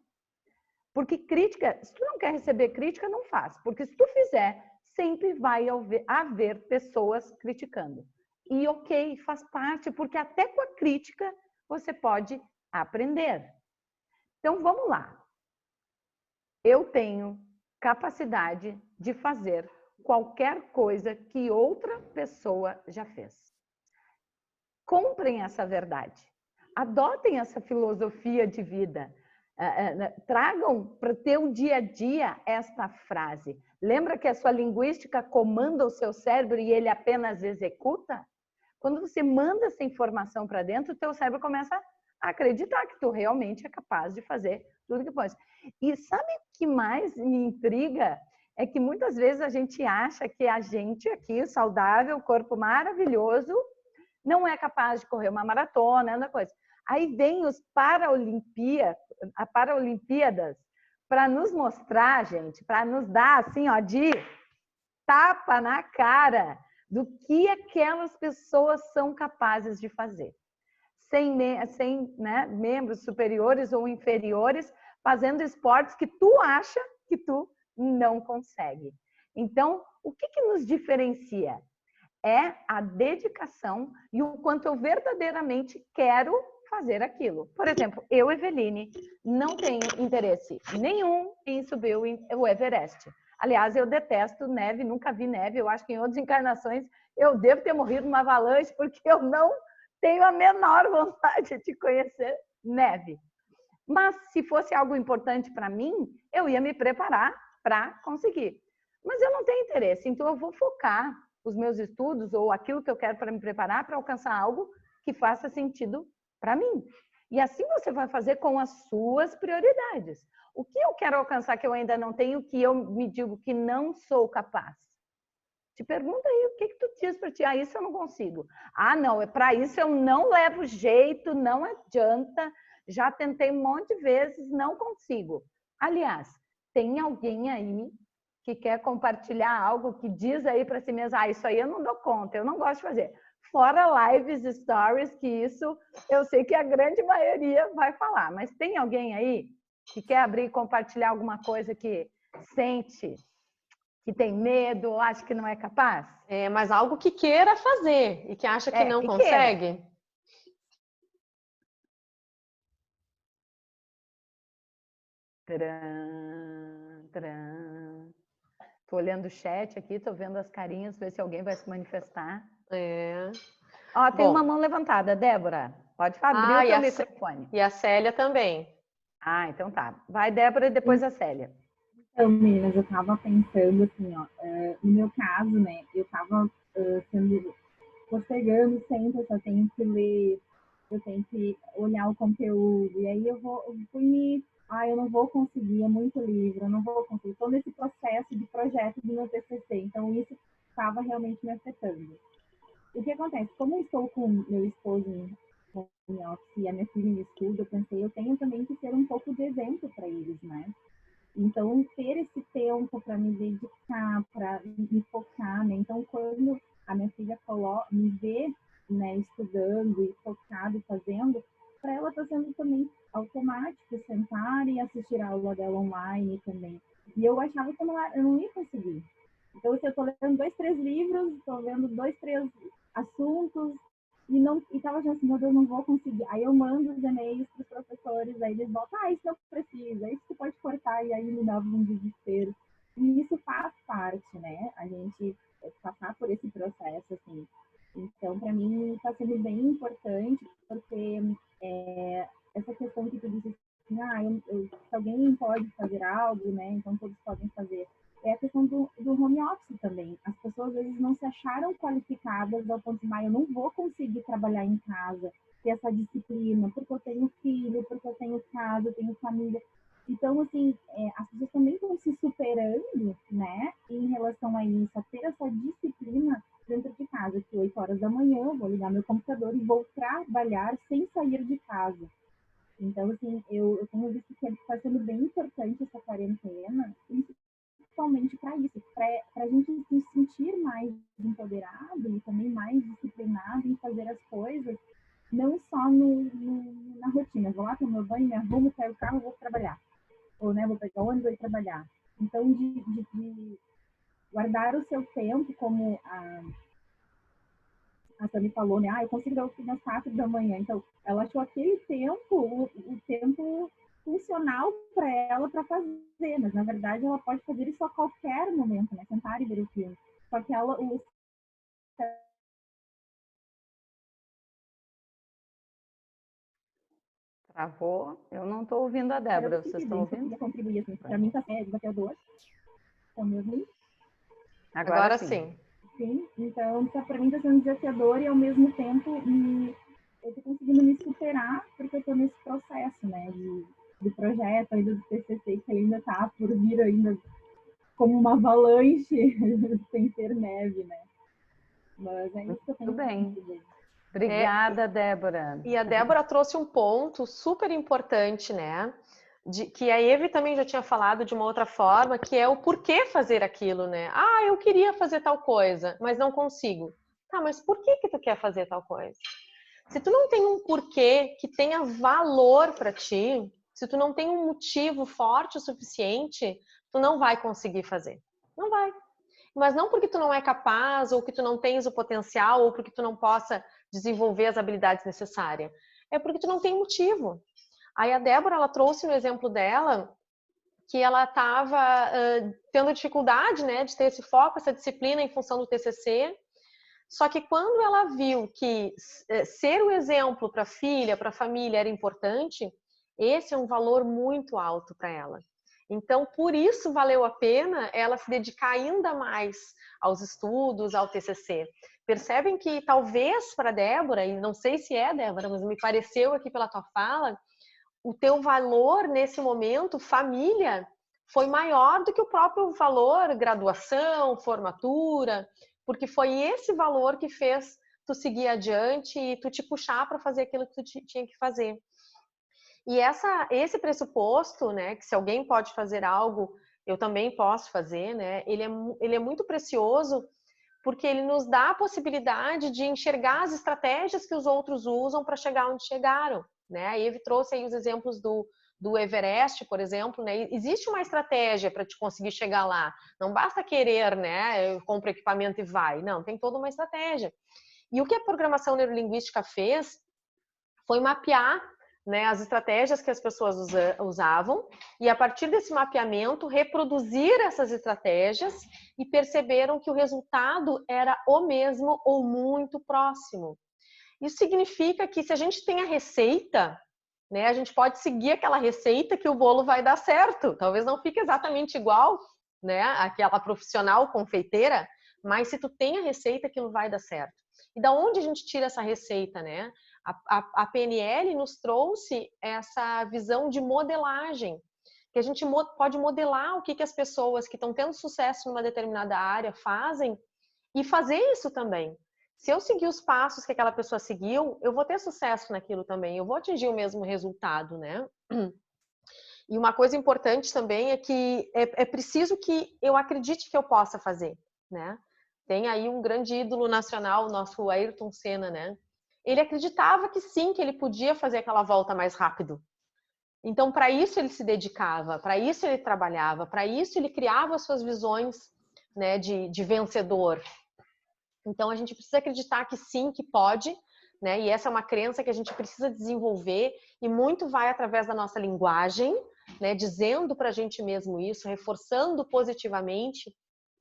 Porque crítica, se tu não quer receber crítica, não faz. Porque se tu fizer, sempre vai haver pessoas criticando. E ok, faz parte, porque até com a crítica você pode aprender. Então vamos lá. Eu tenho capacidade de fazer qualquer coisa que outra pessoa já fez. Comprem essa verdade. Adotem essa filosofia de vida. Tragam para o teu dia a dia esta frase. Lembra que a sua linguística comanda o seu cérebro e ele apenas executa? Quando você manda essa informação para dentro, o teu cérebro começa a acreditar que tu realmente é capaz de fazer tudo que pode. E sabe o que mais me intriga? É que muitas vezes a gente acha que a gente aqui, saudável, corpo maravilhoso, não é capaz de correr uma maratona, essa coisa. Aí vem os Paralimpíadas para nos mostrar, gente, para nos dar assim, ó, de tapa na cara do que aquelas pessoas são capazes de fazer. Sem né, membros superiores ou inferiores, fazendo esportes que tu acha que tu não consegue. Então, o que nos diferencia? É a dedicação e o quanto eu verdadeiramente quero fazer aquilo. Por exemplo, eu, Eveline, não tenho interesse nenhum em subir o Everest. Aliás, eu detesto neve, nunca vi neve. Eu acho que em outras encarnações eu devo ter morrido numa avalanche porque eu não tenho a menor vontade de conhecer neve. Mas se fosse algo importante para mim, eu ia me preparar para conseguir. Mas eu não tenho interesse, então eu vou focar os meus estudos ou aquilo que eu quero para me preparar para alcançar algo que faça sentido para mim. E assim você vai fazer com as suas prioridades. O que eu quero alcançar que eu ainda não tenho, que eu me digo que não sou capaz? Te pergunta aí, o que tu diz para ti? Ah, isso eu não consigo. Ah, não, para isso eu não levo jeito, não adianta. Já tentei um monte de vezes, não consigo. Aliás, tem alguém aí que quer compartilhar algo que diz aí para si mesmo, ah, isso aí eu não dou conta, eu não gosto de fazer. Fora lives, stories, que isso eu sei que a grande maioria vai falar. Mas tem alguém aí que quer abrir e compartilhar alguma coisa que sente, que tem medo, ou acha que não é capaz? É, mas algo que queira fazer e que acha que não consegue? Tô olhando o chat aqui, tô vendo as carinhas, ver se alguém vai se manifestar. É. Ó, tem uma mão levantada, Débora. Pode abrir o teu microfone. E a Célia também. Ah, então tá. Vai, Débora, e depois a Célia. Então, meninas, eu tava pensando assim, ó, no meu caso, né, eu tava postergando sempre, eu só tenho que ler, eu tenho que olhar o conteúdo, e aí eu eu não vou conseguir, é muito livro, eu não vou conseguir. Estou nesse processo de projeto do meu TCC, então isso estava realmente me afetando. O que acontece? Como eu estou com meu esposo em home office e a minha filha em estudo, eu pensei, eu tenho também que ser um pouco de exemplo para eles, né? Então, ter esse tempo para me dedicar, para me focar, né? Então, quando a minha filha me vê, né, estudando e focado, fazendo, para ela está sendo também automático sentar e assistir a aula dela online também. E eu achava que eu não ia conseguir. Então, se eu estou lendo 2, 3 livros, estou vendo 2, 3 assuntos, e estava achando assim, meu Deus, não vou conseguir. Aí eu mando os e-mails para os professores, aí eles botam, isso não precisa, isso você pode cortar, e aí me dava um desespero. E isso faz parte, né? A gente passar por esse processo, assim. Então, para mim, está sendo bem importante, porque essa questão que tu disse assim, se alguém pode fazer algo, né? Então todos podem fazer. é a questão do home office também. As pessoas, às vezes, não se acharam qualificadas ao ponto de, eu não vou conseguir trabalhar em casa, ter essa disciplina, porque eu tenho filho, porque eu tenho casa, eu tenho família. Então, assim, as pessoas também estão se superando, né, em relação a isso, a ter essa disciplina dentro de casa, que 8 horas da manhã eu vou ligar meu computador e vou trabalhar sem sair de casa. Então, assim, eu tenho visto que está sendo bem importante essa quarentena, principalmente para isso, para a gente se sentir mais empoderado e também mais disciplinado em fazer as coisas, não só na rotina. Vou lá, tomo meu banho, me arrumo, pego o carro, vou trabalhar. Ou, né, vou pegar o ônibus e vou trabalhar. Então, de guardar o seu tempo, como a Sami falou, né? Eu consigo dar o fim às 4 da manhã. Então, ela achou aquele tempo, o tempo funcional para ela para fazer, mas na verdade ela pode fazer isso a qualquer momento, né? Sentar e ver o filme. Só que ela, Travou? Eu não estou ouvindo a Débora, vocês estão ouvindo? Eu contribuir, assim, para mim está desafiador. Estão me ouvindo? Agora sim. Sim, então para mim está sendo desafiador e ao mesmo tempo eu estou conseguindo me superar porque eu estou nesse processo, né, de projeto ainda do TCC que ainda está por vir ainda como uma avalanche sem ter neve, né? Mas é isso que eu tenho. Tudo bem. Obrigada, Débora. E a Débora trouxe um ponto super importante, né? Que a Eve também já tinha falado de uma outra forma, que é o porquê fazer aquilo, né? Eu queria fazer tal coisa, mas não consigo. Tá, mas por que tu quer fazer tal coisa? Se tu não tem um porquê que tenha valor para ti, se tu não tem um motivo forte o suficiente, tu não vai conseguir fazer. Não vai. Mas não porque tu não é capaz, ou que tu não tens o potencial, ou porque tu não possa desenvolver as habilidades necessárias. É porque tu não tem motivo. Aí a Débora, ela trouxe no exemplo dela que ela estava tendo dificuldade, né, de ter esse foco, essa disciplina em função do TCC. Só que quando ela viu que ser o exemplo para a filha, para a família era importante, esse é um valor muito alto para ela. Então, por isso valeu a pena ela se dedicar ainda mais aos estudos, ao TCC. Percebem que talvez para Débora, e não sei se é Débora, mas me pareceu aqui pela tua fala, o teu valor nesse momento, família, foi maior do que o próprio valor graduação, formatura, porque foi esse valor que fez tu seguir adiante e tu te puxar para fazer aquilo que tu tinha que fazer. E esse pressuposto, né, que se alguém pode fazer algo, eu também posso fazer, né, ele é muito precioso porque ele nos dá a possibilidade de enxergar as estratégias que os outros usam para chegar onde chegaram, né? A Eve trouxe aí os exemplos do Everest, por exemplo, né? Existe uma estratégia para te conseguir chegar lá. Não basta querer, né? Eu compro equipamento e vai. Não, tem toda uma estratégia. E o que a programação neurolinguística fez foi mapear, né, as estratégias que as pessoas usavam e, a partir desse mapeamento, reproduzir essas estratégias e perceberam que o resultado era o mesmo ou muito próximo. Isso significa que se a gente tem a receita, né, a gente pode seguir aquela receita que o bolo vai dar certo. Talvez não fique exatamente igual, né, aquela profissional confeiteira, mas se tu tem a receita, aquilo vai dar certo. E da onde a gente tira essa receita, né? A PNL nos trouxe essa visão de modelagem, que a gente pode modelar o que as pessoas que estão tendo sucesso numa determinada área fazem e fazer isso também. Se eu seguir os passos que aquela pessoa seguiu, eu vou ter sucesso naquilo também, eu vou atingir o mesmo resultado, né? E uma coisa importante também é que é preciso que eu acredite que eu possa fazer, né? Tem aí um grande ídolo nacional, o nosso Ayrton Senna, né? Ele acreditava que sim, que ele podia fazer aquela volta mais rápido. Então, para isso ele se dedicava, para isso ele trabalhava, para isso ele criava as suas visões, né, de vencedor. Então, a gente precisa acreditar que sim, que pode, né? E essa é uma crença que a gente precisa desenvolver e muito vai através da nossa linguagem, né? Dizendo para a gente mesmo isso, reforçando positivamente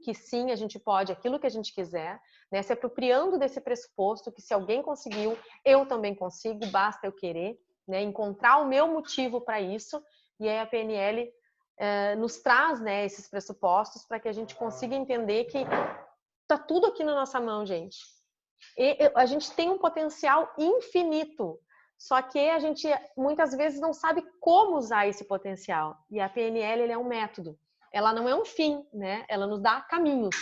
que sim, a gente pode aquilo que a gente quiser, né? Se apropriando desse pressuposto que se alguém conseguiu, eu também consigo, basta eu querer, né? Encontrar o meu motivo para isso. E aí a PNL nos traz, né, esses pressupostos para que a gente consiga entender que tá tudo aqui na nossa mão, gente. A gente tem um potencial infinito, só que a gente muitas vezes não sabe como usar esse potencial. E a PNL ele é um método. Ela não é um fim, né? Ela nos dá caminhos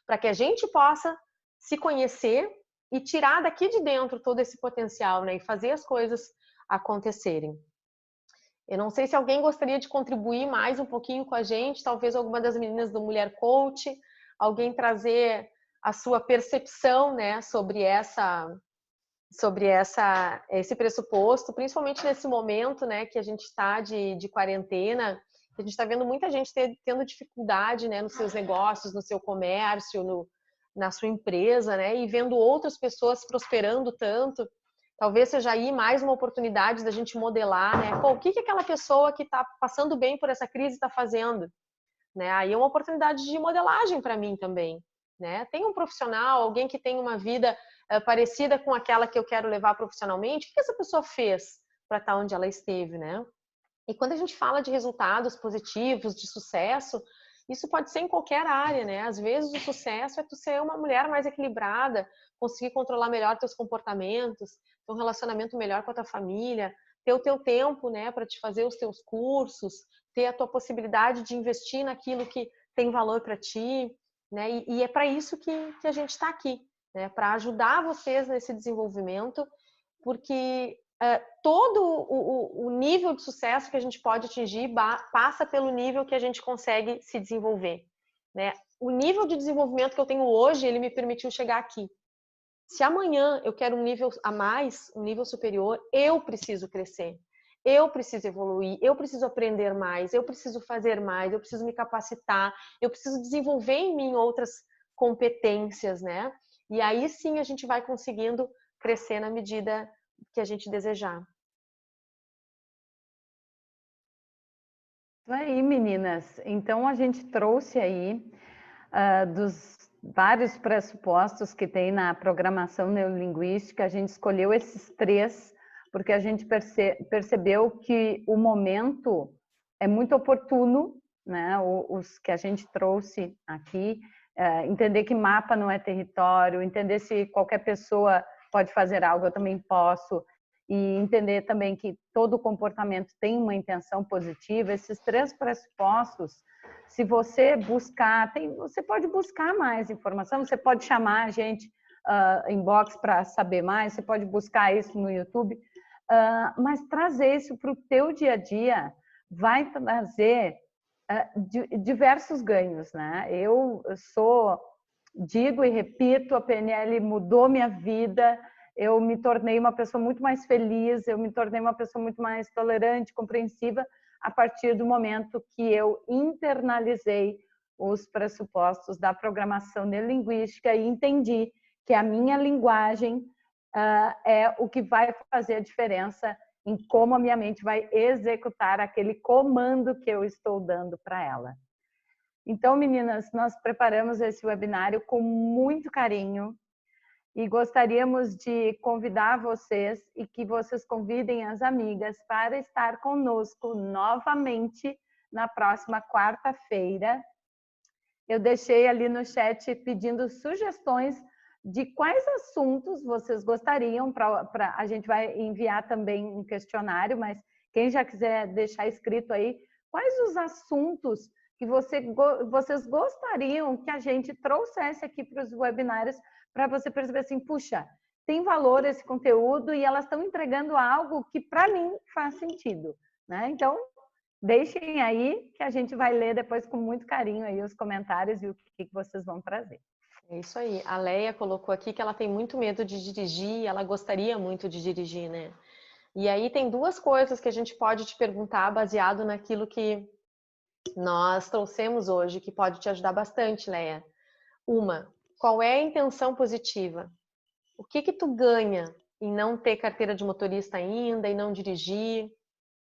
para que a gente possa se conhecer e tirar daqui de dentro todo esse potencial, né? E fazer as coisas acontecerem. Eu não sei se alguém gostaria de contribuir mais um pouquinho com a gente, talvez alguma das meninas do Mulher Coach, alguém trazer a sua percepção, né, sobre esse pressuposto, principalmente nesse momento, né, que a gente está de quarentena, que a gente está vendo muita gente tendo dificuldade, né, nos seus negócios, no seu comércio, na sua empresa, né, e vendo outras pessoas prosperando tanto. Talvez seja aí mais uma oportunidade da gente modelar, né? Pô, o que aquela pessoa que está passando bem por essa crise está fazendo? Né? Aí é uma oportunidade de modelagem para mim também. Né? Tem um profissional, alguém que tem uma vida parecida com aquela que eu quero levar profissionalmente, o que essa pessoa fez para estar onde ela esteve, né? E quando a gente fala de resultados positivos, de sucesso, isso pode ser em qualquer área, né? Às vezes o sucesso é tu ser uma mulher mais equilibrada, conseguir controlar melhor teus comportamentos, ter um relacionamento melhor com a tua família, ter o teu tempo, né, para te fazer os teus cursos, ter a tua possibilidade de investir naquilo que tem valor para ti, né? E é para isso que a gente está aqui, né? Para ajudar vocês nesse desenvolvimento, porque todo o nível de sucesso que a gente pode atingir passa pelo nível que a gente consegue se desenvolver, né? O nível de desenvolvimento que eu tenho hoje, ele me permitiu chegar aqui. Se amanhã eu quero um nível a mais, um nível superior, eu preciso crescer, eu preciso evoluir, eu preciso aprender mais, eu preciso fazer mais, eu preciso me capacitar, eu preciso desenvolver em mim outras competências, né? E aí sim a gente vai conseguindo crescer na medida que a gente desejar. Isso aí, meninas. Então, a gente trouxe aí dos vários pressupostos que tem na programação neurolinguística, a gente escolheu esses 3, porque a gente percebeu que o momento é muito oportuno, né? Os que a gente trouxe aqui, entender que mapa não é território, entender se qualquer pessoa pode fazer algo, eu também posso, e entender também que todo comportamento tem uma intenção positiva. Esses 3 pressupostos, se você buscar, você pode buscar mais informação, você pode chamar a gente inbox para saber mais, você pode buscar isso no YouTube, mas trazer isso para o teu dia a dia vai trazer diversos ganhos, né? Eu digo e repito, a PNL mudou minha vida, eu me tornei uma pessoa muito mais feliz, eu me tornei uma pessoa muito mais tolerante, compreensiva, a partir do momento que eu internalizei os pressupostos da programação neurolinguística e entendi que a minha linguagem é o que vai fazer a diferença em como a minha mente vai executar aquele comando que eu estou dando para ela. Então, meninas, nós preparamos esse webinário com muito carinho e gostaríamos de convidar vocês e que vocês convidem as amigas para estar conosco novamente na próxima quarta-feira. Eu deixei ali no chat pedindo sugestões de quais assuntos vocês gostariam, a gente vai enviar também um questionário, mas quem já quiser deixar escrito aí, quais os assuntos que vocês gostariam que a gente trouxesse aqui para os webinários, para você perceber assim, puxa, tem valor esse conteúdo e elas estão entregando algo que para mim faz sentido, né? Então, deixem aí que a gente vai ler depois com muito carinho aí os comentários e o que vocês vão trazer. É isso aí. A Leia colocou aqui que ela tem muito medo de dirigir, ela gostaria muito de dirigir, né? E aí tem 2 coisas que a gente pode te perguntar baseado naquilo que nós trouxemos hoje, que pode te ajudar bastante, Leia. Uma, qual é a intenção positiva? O que tu ganha em não ter carteira de motorista ainda, em não dirigir?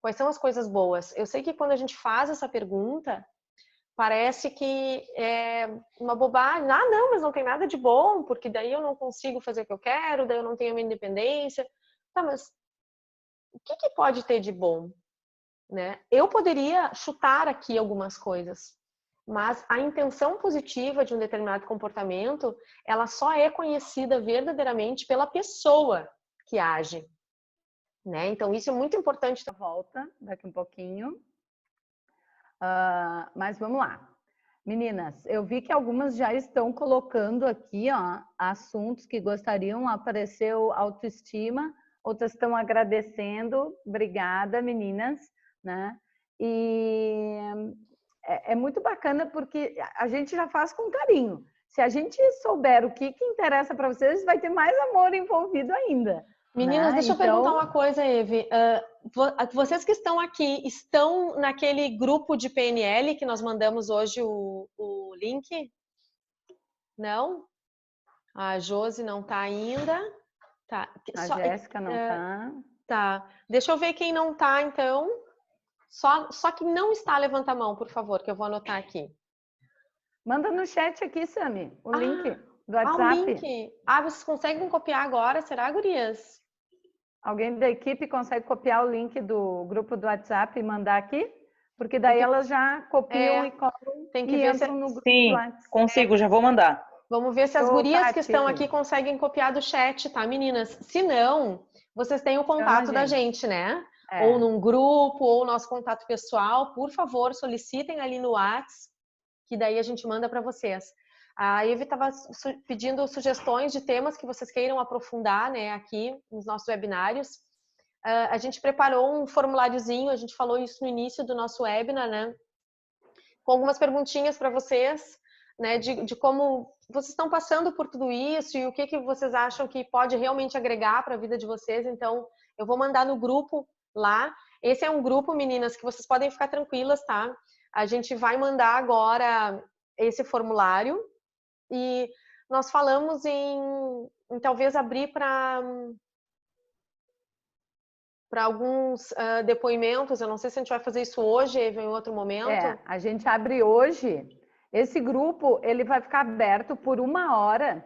Quais são as coisas boas? Eu sei que quando a gente faz essa pergunta, parece que é uma bobagem. Ah, não, mas não tem nada de bom, porque daí eu não consigo fazer o que eu quero, daí eu não tenho a minha independência. Tá, mas o que pode ter de bom? né? Eu poderia chutar aqui algumas coisas, mas a intenção positiva de um determinado comportamento, ela só é conhecida verdadeiramente pela pessoa que age, né? Então, isso é muito importante. Volta daqui um pouquinho. Mas vamos lá. Meninas, eu vi que algumas já estão colocando aqui, ó, assuntos que gostariam, apareceu autoestima, outras estão agradecendo. Obrigada, meninas, né? E é muito bacana porque a gente já faz com carinho. Se a gente souber o que interessa para vocês, vai ter mais amor envolvido ainda. Meninas, né? deixa eu perguntar uma coisa, Eve. Vocês que estão aqui, estão naquele grupo de PNL que nós mandamos hoje o link? Não? A Josi não está ainda. Tá. A Jéssica não está. Tá. Deixa eu ver quem não está, então. Só quem não está, levanta a mão, por favor, que eu vou anotar aqui. Manda no chat aqui, Sami, o link do WhatsApp. O link. Vocês conseguem copiar agora? Será, gurias? Alguém da equipe consegue copiar o link do grupo do WhatsApp e mandar aqui? Porque daí elas já copiam e colam e entram no grupo do WhatsApp. Consigo, já vou mandar. Vamos ver se as gurias que estão aqui conseguem copiar do chat, tá, meninas? Se não, vocês têm o contato da gente, né? Ou num grupo, ou nosso contato pessoal. Por favor, solicitem ali no WhatsApp, que daí a gente manda para vocês. A Eve estava pedindo sugestões de temas que vocês queiram aprofundar, né, aqui nos nossos webinários. A gente preparou um formuláriozinho, a gente falou isso no início do nosso webinar, né, com algumas perguntinhas para vocês, né, de como vocês estão passando por tudo isso e o que vocês acham que pode realmente agregar para a vida de vocês. Então, eu vou mandar no grupo lá. Esse é um grupo, meninas, que vocês podem ficar tranquilas, tá? A gente vai mandar agora esse formulário. E nós falamos em talvez abrir para alguns depoimentos. Eu não sei se a gente vai fazer isso hoje, Eva, em outro momento. A gente abre hoje. Esse grupo, ele vai ficar aberto por 1 hora.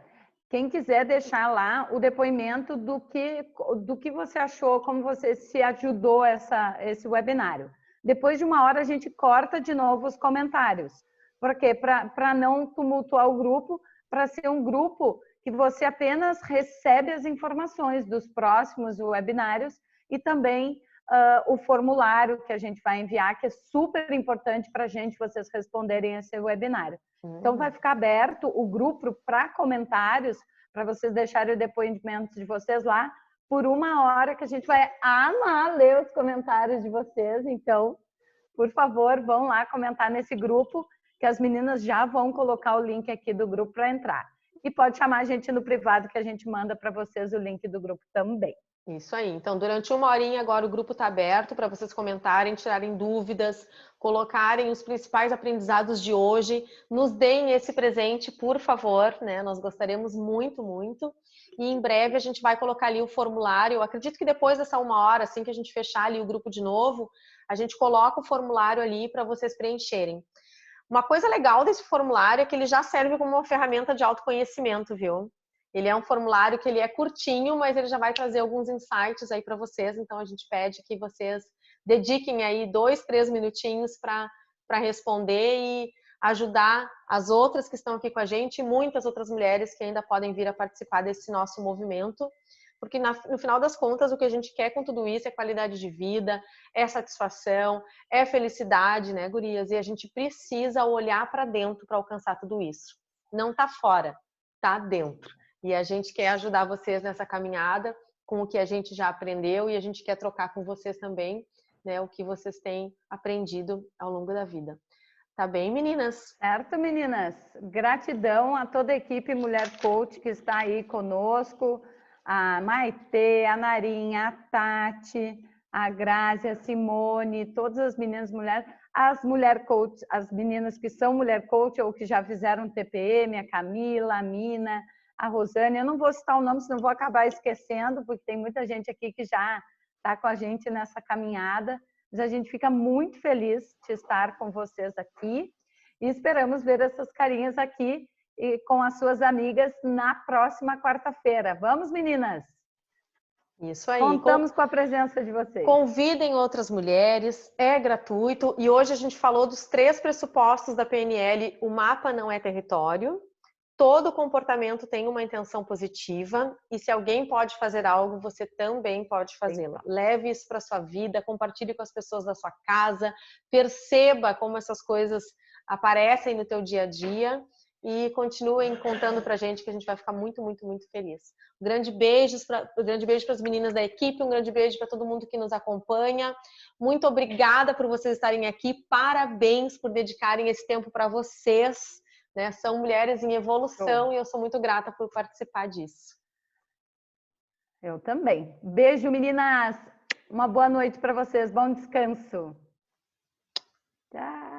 Quem quiser deixar lá o depoimento do que você achou, como você se ajudou esse webinário. Depois de 1 hora, a gente corta de novo os comentários. Por quê? Para não tumultuar o grupo, para ser um grupo que você apenas recebe as informações dos próximos webinários e também o formulário que a gente vai enviar, que é super importante para a gente, vocês responderem esse webinário. Então, vai ficar aberto o grupo para comentários, para vocês deixarem o depoimento de vocês lá, por 1 hora, que a gente vai amar ler os comentários de vocês. Então, por favor, vão lá comentar nesse grupo, que as meninas já vão colocar o link aqui do grupo para entrar. E pode chamar a gente no privado, que a gente manda para vocês o link do grupo também. Isso aí. Então, durante 1 horinha agora o grupo está aberto para vocês comentarem, tirarem dúvidas, colocarem os principais aprendizados de hoje. Nos deem esse presente, por favor, né? Nós gostaríamos muito, muito. E em breve a gente vai colocar ali o formulário. Eu acredito que depois dessa 1 hora, assim que a gente fechar ali o grupo de novo, a gente coloca o formulário ali para vocês preencherem. Uma coisa legal desse formulário é que ele já serve como uma ferramenta de autoconhecimento, viu? Ele é um formulário que ele é curtinho, mas ele já vai trazer alguns insights aí para vocês. Então, a gente pede que vocês dediquem aí 2, 3 minutinhos para responder e ajudar as outras que estão aqui com a gente e muitas outras mulheres que ainda podem vir a participar desse nosso movimento. Porque no final das contas, o que a gente quer com tudo isso é qualidade de vida, é satisfação, é felicidade, né, gurias? E a gente precisa olhar para dentro para alcançar tudo isso. Não tá fora, tá dentro. E a gente quer ajudar vocês nessa caminhada com o que a gente já aprendeu e a gente quer trocar com vocês também, né, o que vocês têm aprendido ao longo da vida. Tá bem, meninas? Certo, meninas. Gratidão a toda a equipe Mulher Coach que está aí conosco. A Maitê, a Narinha, a Tati, a Grazi, a Simone, todas as meninas mulheres, as Mulher Coach, as meninas que são Mulher Coach ou que já fizeram TPM, a Camila, a Mina, a Rosane. Eu não vou citar o nome, senão vou acabar esquecendo, porque tem muita gente aqui que já está com a gente nessa caminhada. Mas a gente fica muito feliz de estar com vocês aqui e esperamos ver essas carinhas aqui e com as suas amigas na próxima quarta-feira. Vamos, meninas? Isso aí. Contamos com a presença de vocês. Convidem outras mulheres, é gratuito. E hoje a gente falou dos 3 pressupostos da PNL. O mapa não é território. Todo comportamento tem uma intenção positiva. E se alguém pode fazer algo, você também pode fazê-lo. Leve isso para sua vida, compartilhe com as pessoas da sua casa. Perceba como essas coisas aparecem no teu dia a dia. E continuem contando pra gente, que a gente vai ficar muito, muito, muito feliz. Um grande beijo para as meninas da equipe, um grande beijo para todo mundo que nos acompanha. Muito obrigada por vocês estarem aqui. Parabéns por dedicarem esse tempo para vocês, né? São mulheres em evolução e eu sou muito grata por participar disso. Eu também. Beijo, meninas. Uma boa noite para vocês. Bom descanso. Tchau.